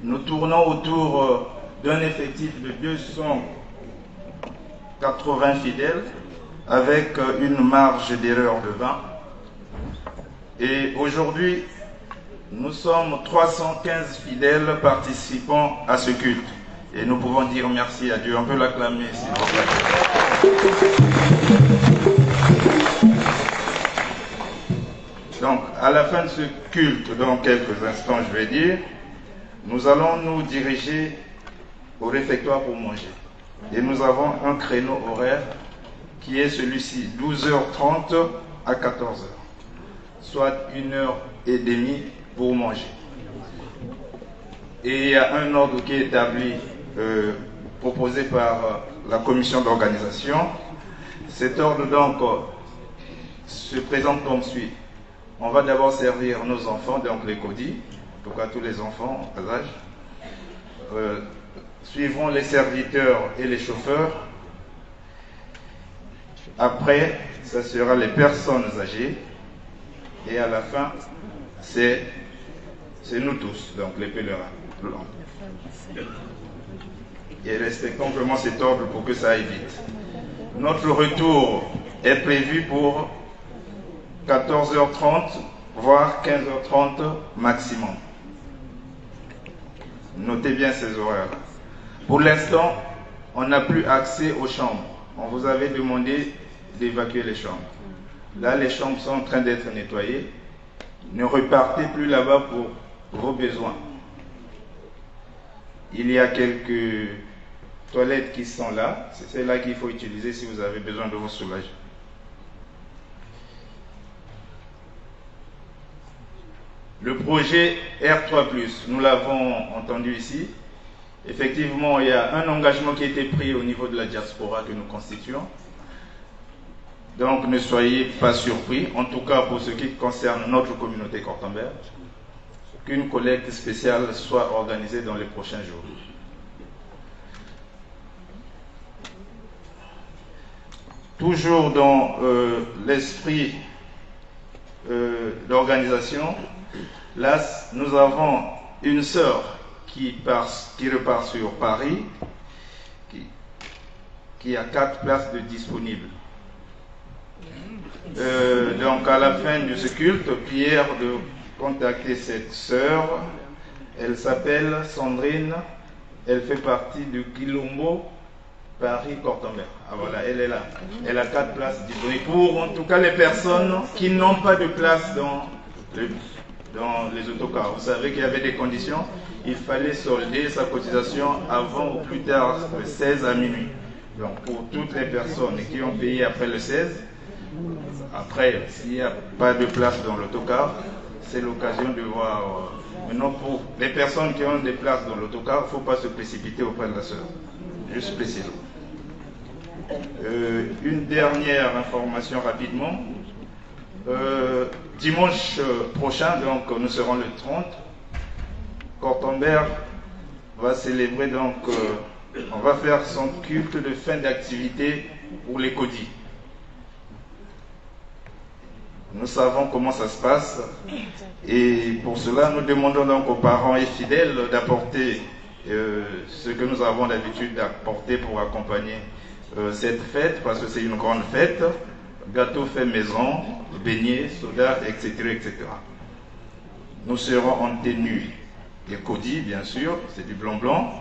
nous tournons autour d'un effectif de 280 fidèles avec une marge d'erreur de 20. Et aujourd'hui, nous sommes 315 fidèles participants à ce culte. Et nous pouvons dire merci à Dieu. On peut l'acclamer, s'il vous plaît. Donc, à la fin de ce culte, dans quelques instants, je vais dire, nous allons nous diriger au réfectoire pour manger. Et nous avons un créneau horaire qui est celui-ci, 12h30 à 14h, soit 1h30 pour manger. Et il y a un ordre qui est établi, proposé par la commission d'organisation. Cet ordre donc se présente comme suit. On va d'abord servir nos enfants, donc les CODI, en tout cas tous les enfants à l'âge. Suivront les serviteurs et les chauffeurs. Après, ce sera les personnes âgées. Et à la fin, c'est nous tous, donc les pèlerins. Et respectons vraiment cet ordre pour que ça aille vite. Notre retour est prévu pour 14h30, voire 15h30 maximum. Notez bien ces horaires. Pour l'instant, on n'a plus accès aux chambres. On vous avait demandé d'évacuer les chambres. Là, les chambres sont en train d'être nettoyées. Ne repartez plus là-bas pour vos besoins. Il y a quelques toilettes qui sont là. C'est celles-là qu'il faut utiliser si vous avez besoin de vous soulager. Le projet R3+, nous l'avons entendu ici. Effectivement, il y a un engagement qui a été pris au niveau de la diaspora que nous constituons. Donc, ne soyez pas surpris, en tout cas pour ce qui concerne notre communauté Cortomber. qu'une collecte spéciale soit organisée dans les prochains jours. Toujours dans l'esprit d'organisation, là, nous avons une sœur qui repart sur Paris, qui a 4 places de disponibles. Donc à la fin de ce culte, prière de contacter cette sœur. Elle s'appelle Sandrine, elle fait partie du Quilombo, Paris-Cortomber. Ah voilà, elle est là. Elle a 4 places disponibles pour en tout cas les personnes qui n'ont pas de place dans les autocars. Vous savez qu'il y avait des conditions, il fallait solder sa cotisation avant ou plus tard le 16 à minuit. Donc pour toutes les personnes qui ont payé après le 16, après s'il n'y a pas de place dans l'autocar, c'est l'occasion de voir. Maintenant pour les personnes qui ont des places dans l'autocar, il ne faut pas se précipiter auprès de la sœur. Juste préciser. Une dernière information rapidement. Dimanche prochain, donc nous serons le 30, Cortomber va célébrer donc, on va faire son culte de fin d'activité pour les codis. Nous savons comment ça se passe et pour cela nous demandons donc aux parents et fidèles d'apporter ce que nous avons l'habitude d'apporter pour accompagner cette fête, parce que c'est une grande fête, gâteau fait maison, beignets, soda, etc., etc. Nous serons en tenue des codis, bien sûr, c'est du blanc-blanc,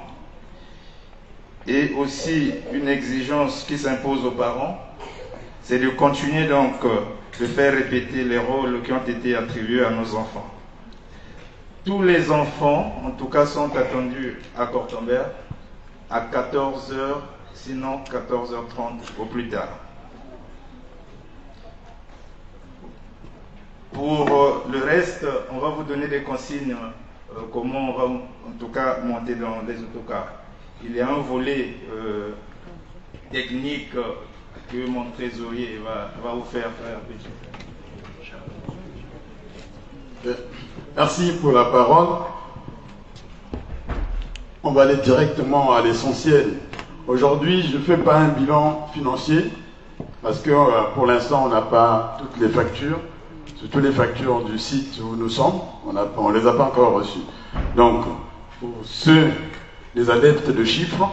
et aussi une exigence qui s'impose aux parents, c'est de continuer donc de faire répéter les rôles qui ont été attribués à nos enfants. Tous les enfants, en tout cas, sont attendus à Cortomber à 14h, sinon 14h30 au plus tard. Pour le reste, on va vous donner des consignes, comment on va en tout cas monter dans les autocars. Il y a un volet technique que mon trésorier va vous faire Merci pour la parole. On va aller directement à l'essentiel. Aujourd'hui, je ne fais pas un bilan financier parce que pour l'instant, on n'a pas toutes les factures, surtout les factures du site où nous sommes, on ne les a pas encore reçues. Donc, pour ceux, les adeptes de chiffres,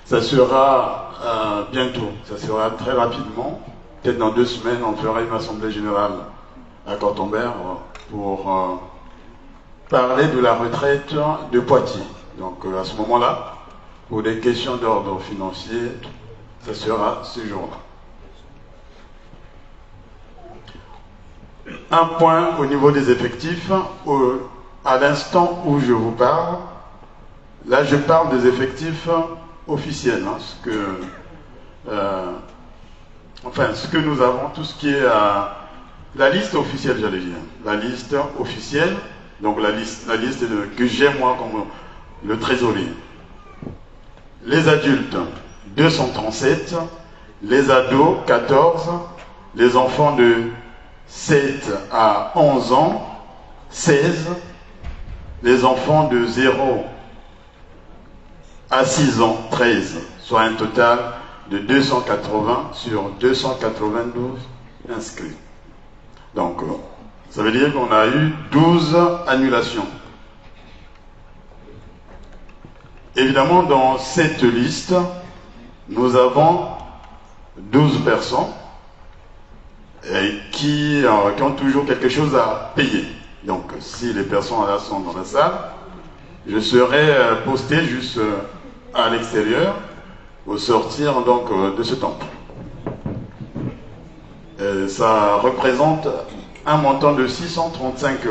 ça sera bientôt, ça sera très rapidement. Peut-être dans 2 semaines, on fera une assemblée générale à Cortomber pour parler de la retraite de Poitiers. Donc à ce moment-là, pour des questions d'ordre financier, ça sera ce jour-là. Un point au niveau des effectifs, à l'instant où je vous parle, là je parle des effectifs officiels, hein, ce que nous avons, tout ce qui est la liste officielle, j'allais dire, la liste officielle, donc la liste que j'ai moi comme le trésorier. Les adultes, 237, les ados, 14, les enfants de 7 à 11 ans, 16, les enfants de 0 à 6 ans, 13, soit un total de 280 sur 292 inscrits. Donc, ça veut dire qu'on a eu 12 annulations. Évidemment, dans cette liste, nous avons 12 personnes qui ont toujours quelque chose à payer. Donc, si les personnes là sont dans la salle, je serai posté juste à l'extérieur au sortir donc de ce temple. Ça représente un montant de 635 €.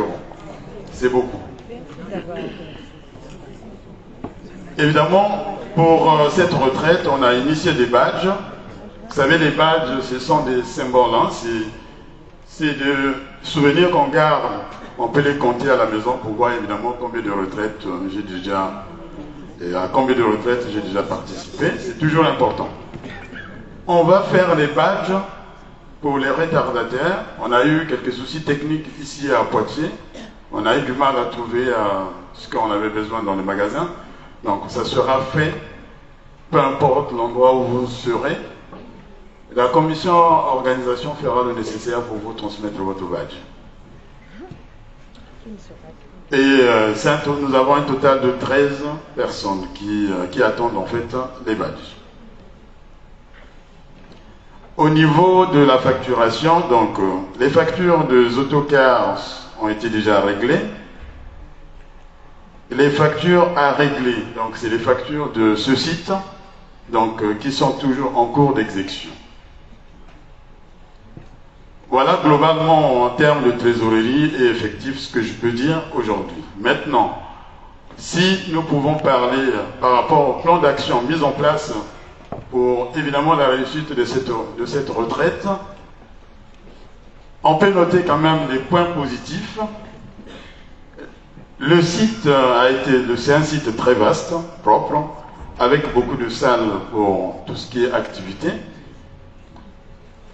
C'est beaucoup. Évidemment, pour cette retraite, on a initié des badges. Vous savez, les badges, ce sont des symboles. Hein. C'est des souvenirs qu'on garde. On peut les compter à la maison pour voir évidemment combien de retraites j'ai déjà, et à combien de retraites j'ai déjà participé. C'est toujours important. On va faire les badges pour les retardataires. On a eu quelques soucis techniques ici à Poitiers. On a eu du mal à trouver ce qu'on avait besoin dans les magasins. Donc ça sera fait, peu importe l'endroit où vous serez. La commission organisation fera le nécessaire pour vous transmettre votre badge. Et nous avons un total de 13 personnes qui attendent en fait les badges. Au niveau de la facturation, donc les factures des autocars ont été déjà réglées. Les factures à régler, donc c'est les factures de ce site, donc qui sont toujours en cours d'exécution. Voilà globalement en termes de trésorerie et effectif ce que je peux dire aujourd'hui. Maintenant, si nous pouvons parler par rapport au plan d'action mis en place pour évidemment la réussite de cette retraite, on peut noter quand même des points positifs. Le site c'est un site très vaste, propre, avec beaucoup de salles pour tout ce qui est activité.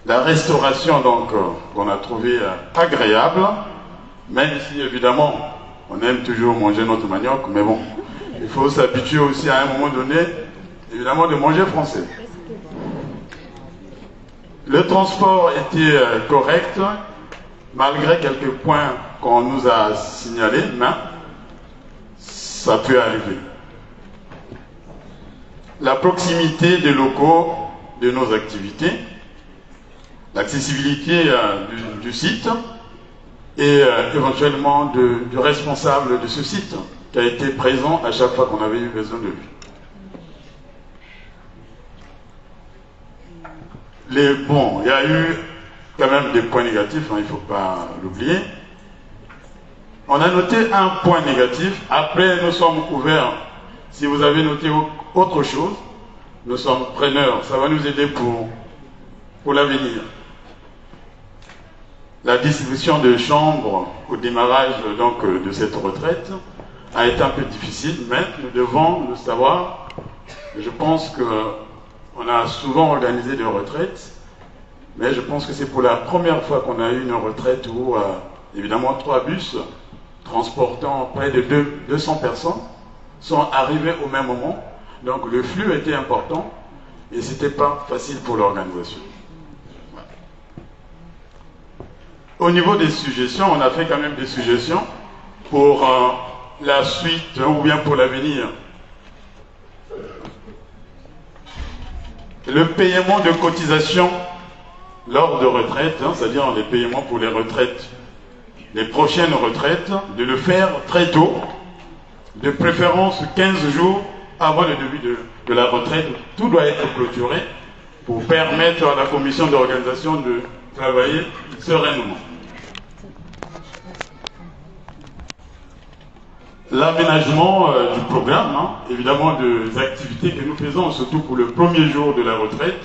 La restauration, donc, qu'on a trouvé agréable, même si évidemment on aime toujours manger notre manioc, mais bon, il faut s'habituer aussi à un moment donné, évidemment, de manger français. Le transport était correct, malgré quelques points qu'on nous a signalés, mais ça peut arriver. La proximité des locaux de nos activités, l'accessibilité du site et éventuellement du responsable de ce site qui a été présent à chaque fois qu'on avait eu besoin de lui. Bon, il y a eu quand même des points négatifs, hein, il ne faut pas l'oublier. On a noté un point négatif, après nous sommes ouverts. Si vous avez noté autre chose, nous sommes preneurs, ça va nous aider pour l'avenir. La distribution de chambres au démarrage donc, de cette retraite a été un peu difficile, mais nous devons le savoir. Je pense qu'on a souvent organisé des retraites, mais je pense que c'est pour la première fois qu'on a eu une retraite où, évidemment, 3 bus transportant près de 200 personnes sont arrivés au même moment. Donc le flux était important et ce n'était pas facile pour l'organisation. Au niveau des suggestions, on a fait quand même des suggestions pour la suite ou bien pour l'avenir. Le paiement de cotisation lors de retraite, hein, c'est-à-dire les paiements pour les retraites, les prochaines retraites, de le faire très tôt, de préférence 15 jours avant le début de la retraite. Tout doit être clôturé pour permettre à la commission d'organisation de travailler sereinement. L'aménagement du programme, hein, évidemment des activités que nous faisons, surtout pour le premier jour de la retraite,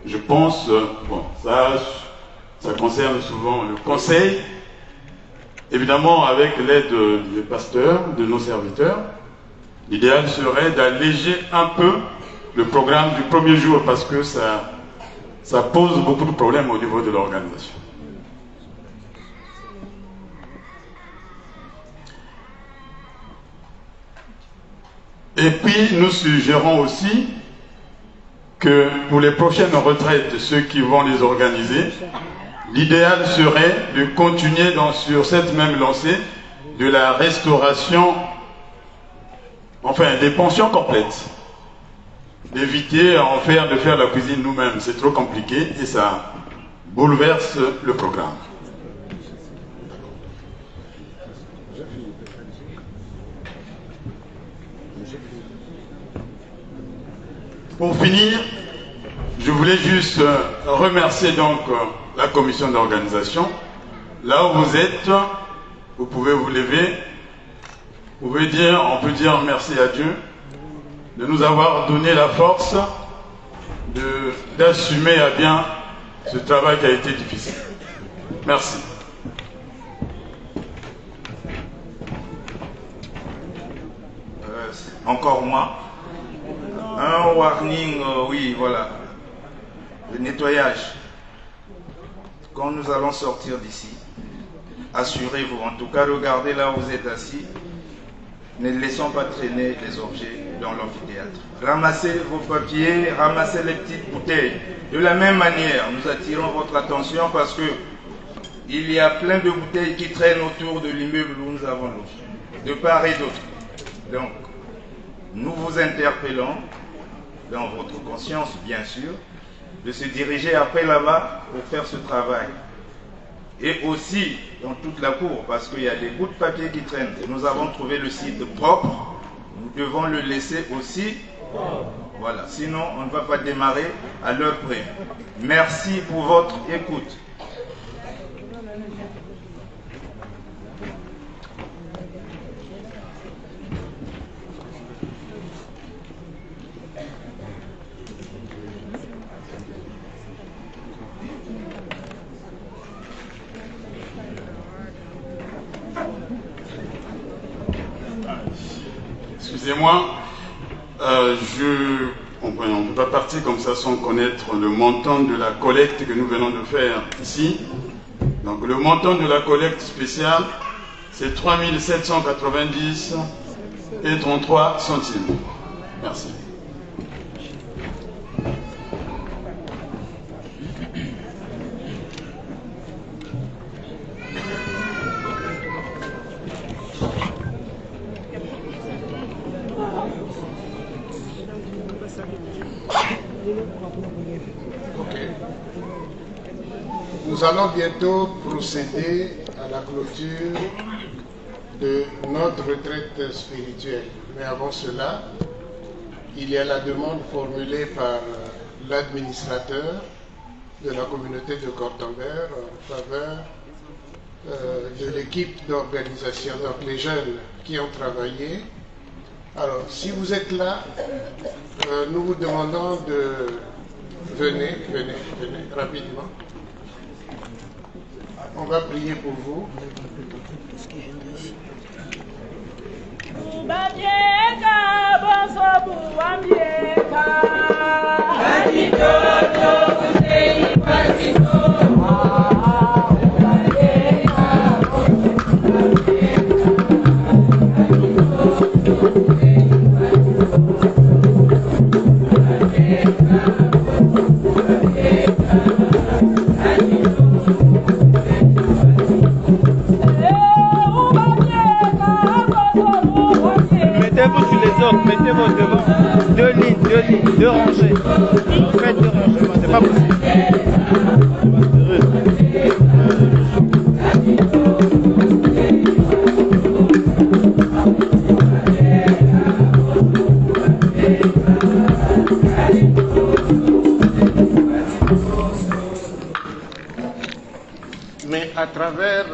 je pense, bon, ça concerne souvent le conseil, évidemment avec l'aide des pasteurs, de nos serviteurs. L'idéal serait d'alléger un peu le programme du premier jour parce que ça pose beaucoup de problèmes au niveau de l'organisation. Et puis nous suggérons aussi que pour les prochaines retraites, ceux qui vont les organiser, l'idéal serait de continuer sur cette même lancée de la restauration, enfin des pensions complètes. D'éviter de faire la cuisine nous-mêmes, c'est trop compliqué et ça bouleverse le programme. Pour finir, je voulais juste remercier donc la commission d'organisation. Là où vous êtes, vous pouvez vous lever, on peut dire merci à Dieu de nous avoir donné la force d'assumer à bien ce travail qui a été difficile. Merci. Encore moi. Un warning, oui, voilà. Le nettoyage. Quand nous allons sortir d'ici, assurez-vous, en tout cas, regardez là où vous êtes assis. Ne laissons pas traîner les objets dans l'amphithéâtre. Ramassez vos papiers, ramassez les petites bouteilles. De la même manière, nous attirons votre attention parce que il y a plein de bouteilles qui traînent autour de l'immeuble où nous avons logé, de part et d'autre. Donc, nous vous interpellons, dans votre conscience bien sûr, de se diriger après là-bas pour faire ce travail. Et aussi dans toute la cour, parce qu'il y a des bouts de papier qui traînent. Et nous avons trouvé le site propre, nous devons le laisser aussi. Voilà, sinon on ne va pas démarrer à l'heure près. Merci pour votre écoute. Excusez-moi, on ne peut pas partir comme ça sans connaître le montant de la collecte que nous venons de faire ici. Donc le montant de la collecte spéciale, c'est 3 790 et 33 centimes. Merci. Nous allons bientôt procéder à la clôture de notre retraite spirituelle. Mais avant cela, il y a la demande formulée par l'administrateur de la communauté de Cortambert en faveur de l'équipe d'organisation, donc les jeunes qui ont travaillé. Alors, si vous êtes là, nous vous demandons de... Venez rapidement. On va prier pour vous. Mettez-vous sur les autres, mettez-vous devant. Deux lignes, deux rangées. Faites deux rangées, c'est pas possible. Mais à travers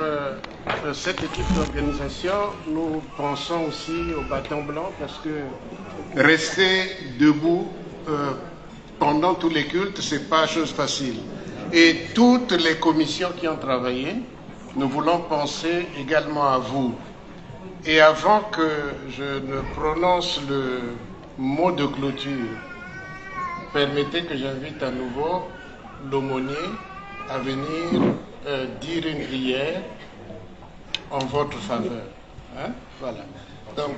cette équipe d'organisation, nous pensons aussi au bâton blanc parce que rester debout pendant tous les cultes, ce n'est pas chose facile. Et toutes les commissions qui ont travaillé, nous voulons penser également à vous. Et avant que je ne prononce le mot de clôture, permettez que j'invite à nouveau l'aumônier à venir dire une prière en votre faveur. Hein? Voilà. Donc,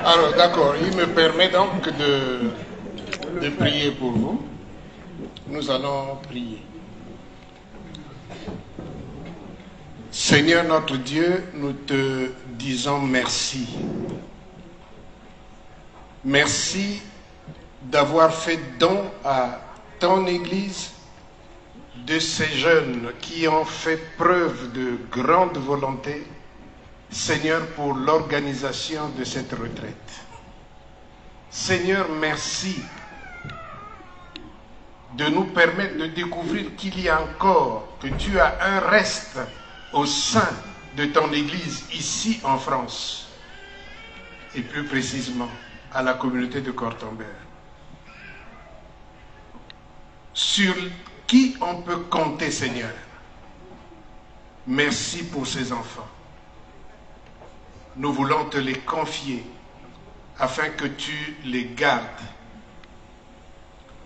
alors d'accord, il me permet donc de prier pour vous. Nous allons prier. Seigneur notre Dieu, nous te disons merci. Merci d'avoir fait don à ton Église, de ces jeunes qui ont fait preuve de grande volonté, Seigneur, pour l'organisation de cette retraite. Seigneur, merci de nous permettre de découvrir qu'il y a encore, que tu as un reste au sein de ton Église ici en France, et plus précisément à la communauté de Cortambert, sur qui on peut compter, Seigneur. Merci pour ces enfants. Nous voulons te les confier afin que tu les gardes.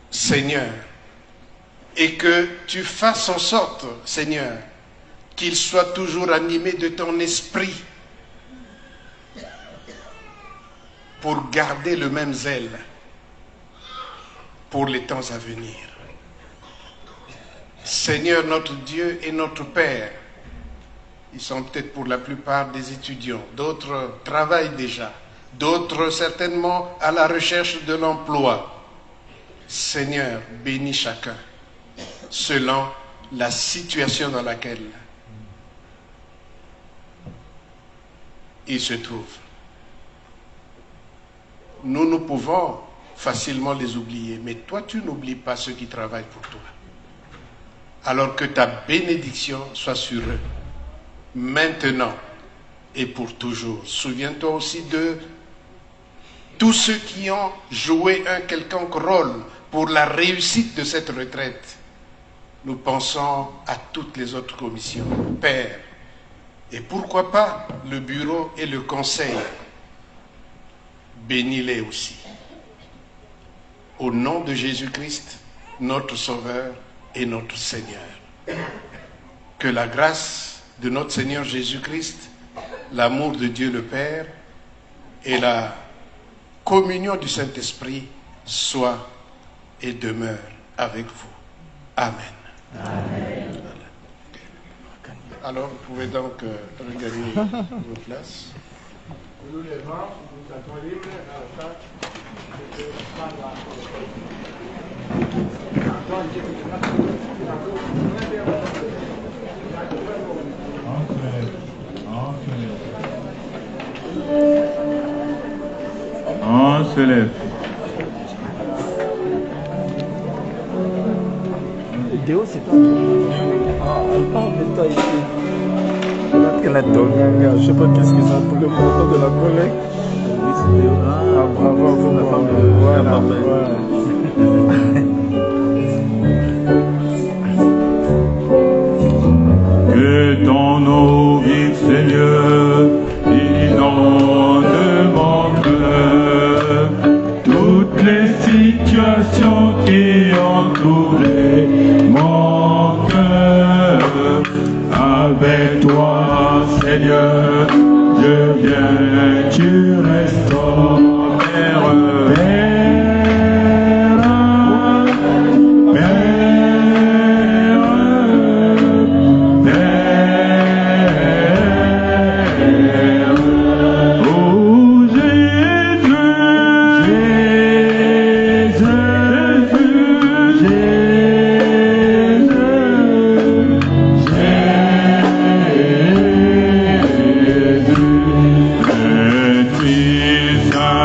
Seigneur, et que tu fasses en sorte, Seigneur, qu'il soit toujours animé de ton esprit pour garder le même zèle pour les temps à venir. Seigneur, notre Dieu et notre Père, ils sont peut-être pour la plupart des étudiants, d'autres travaillent déjà, d'autres certainement à la recherche de l'emploi. Seigneur, bénis chacun selon la situation dans laquelle il se trouve. Nous pouvons facilement les oublier, mais toi, tu n'oublies pas ceux qui travaillent pour toi. Alors que ta bénédiction soit sur eux, maintenant et pour toujours. Souviens-toi aussi de tous ceux qui ont joué un quelconque rôle pour la réussite de cette retraite. Nous pensons à toutes les autres commissions, Père, et pourquoi pas le bureau et le conseil. Bénis-les aussi. Au nom de Jésus-Christ, notre Sauveur et notre Seigneur. Que la grâce de notre Seigneur Jésus-Christ, l'amour de Dieu le Père et la communion du Saint-Esprit soient et demeurent avec vous. Amen. Amen. Alors, vous pouvez donc regagner vos places. Nous les vents, nous attendons libre à la fin. On se lève. Déo, c'est pas. Elle parle de toi ici. Elle a dormi. Je sais pas qu'est-ce qu'ils ont pour le montant de la collègue. Oui, c'est Déo. Ah, bravo, la femme de. Voilà. Que ton eau vive, Seigneur, inonde mon cœur. Toutes les situations qui entouraient mon cœur. Avec toi, Seigneur, je viens, tu restaures. Saint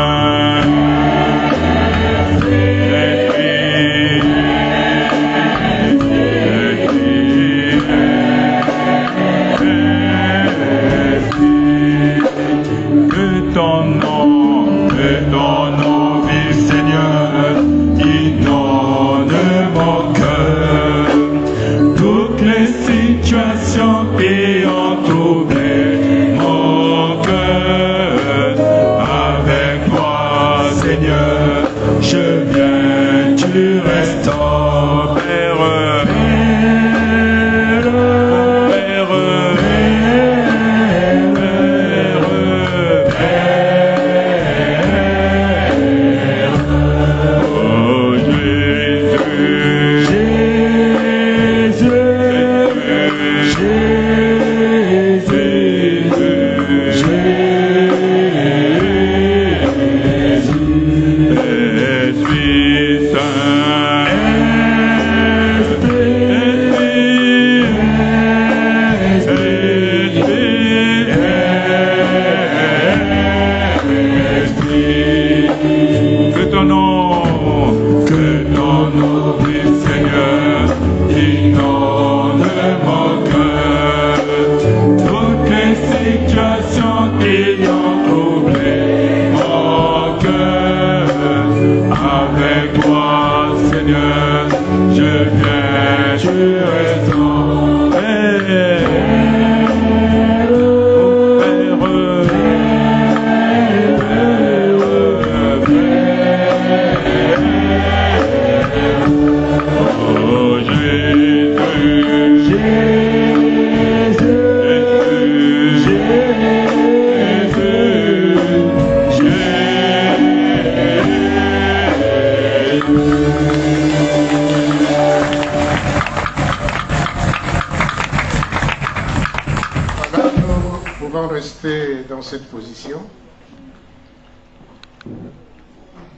devons rester dans cette position.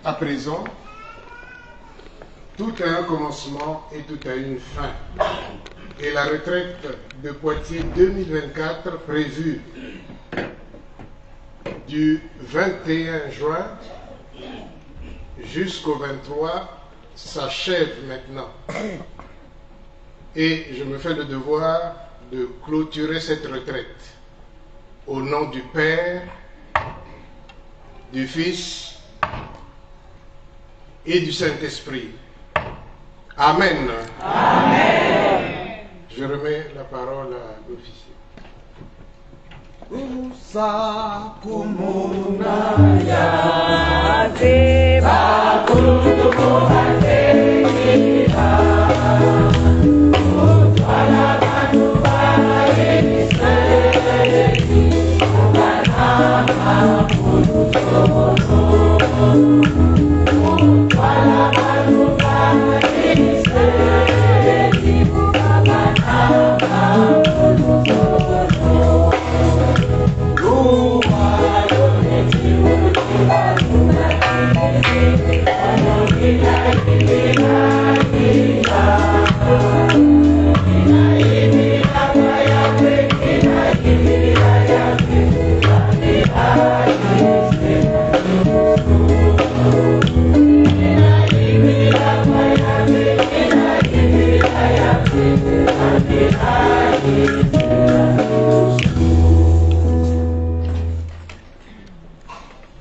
À présent, tout a un commencement et tout a une fin. Et la retraite de Poitiers 2024 prévue du 21 juin jusqu'au 23 s'achève maintenant. Et je me fais le devoir de clôturer cette retraite au nom du Père, du Fils et du Saint-Esprit. Amen. Amen. Je remets la parole à l'officier.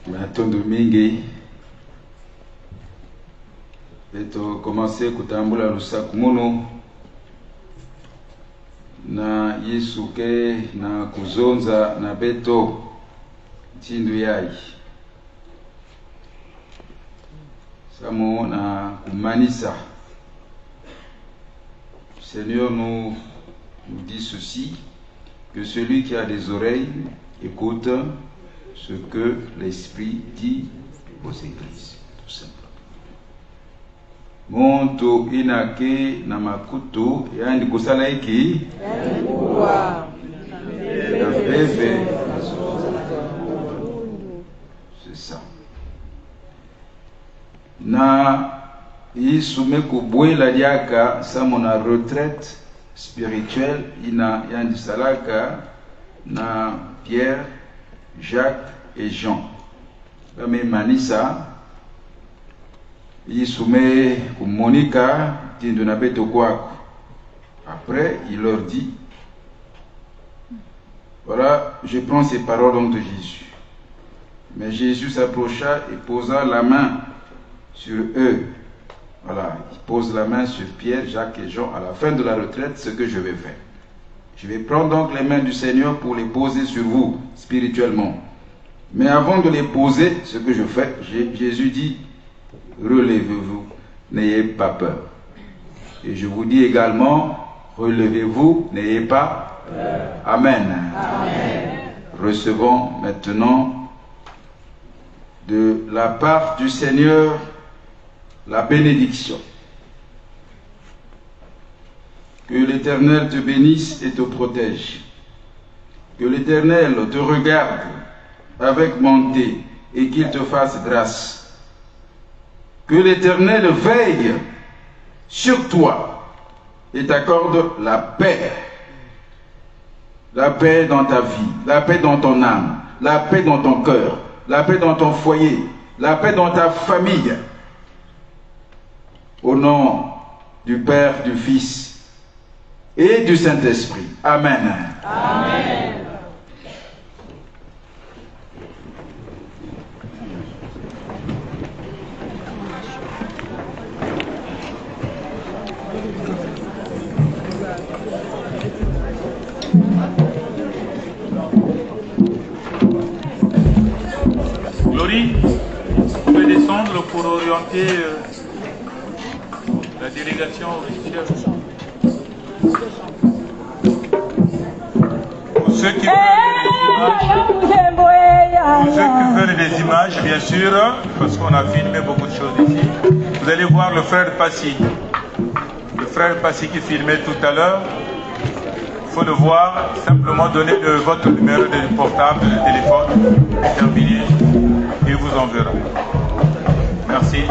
Matondo mingi beto commencer kutambula lusaku muno na Yesu ke na kuzonza na beto tindu yai samo na kumanisa. Seigneur nous dit ceci, que celui qui a des oreilles écoute ce que l'Esprit dit aux églises, tout simplement. Monto inake na makutu yani kusala iki c'est ça. Na isume kubwela diaka samo na retraite spirituelle ina yandi salaka na Pierre, Jacques et Jean. Kame manisa isume kumonika tindo na beto kwako. Après il leur dit, voilà, je prends ces paroles donc de Jésus. Mais Jésus s'approcha et posa la main sur eux. Voilà, il pose la main sur Pierre, Jacques et Jean à la fin de la retraite, ce que je vais faire. Je vais prendre donc les mains du Seigneur pour les poser sur vous spirituellement. Mais avant de les poser, ce que je fais, Jésus dit, relevez-vous, n'ayez pas peur. Et je vous dis également, relevez-vous, n'ayez pas peur. Amen. Amen. Recevons maintenant de la part du Seigneur la bénédiction. Que l'Éternel te bénisse et te protège. Que l'Éternel te regarde avec bonté et qu'il te fasse grâce. Que l'Éternel veille sur toi et t'accorde la paix. La paix dans ta vie, la paix dans ton âme, la paix dans ton cœur, la paix dans ton foyer, la paix dans ta famille. Au nom du Père, du Fils et du Saint-Esprit. Amen. Amen. Glory, vous pouvez descendre pour orienter la délégation officielle. Pour ceux qui veulent des images, bien sûr, parce qu'on a filmé beaucoup de choses ici, vous allez voir le frère Passy. Le frère Passy qui filmait tout à l'heure. faut le voir, simplement donnez votre numéro de portable, de téléphone, terminé, et il vous enverra. Merci.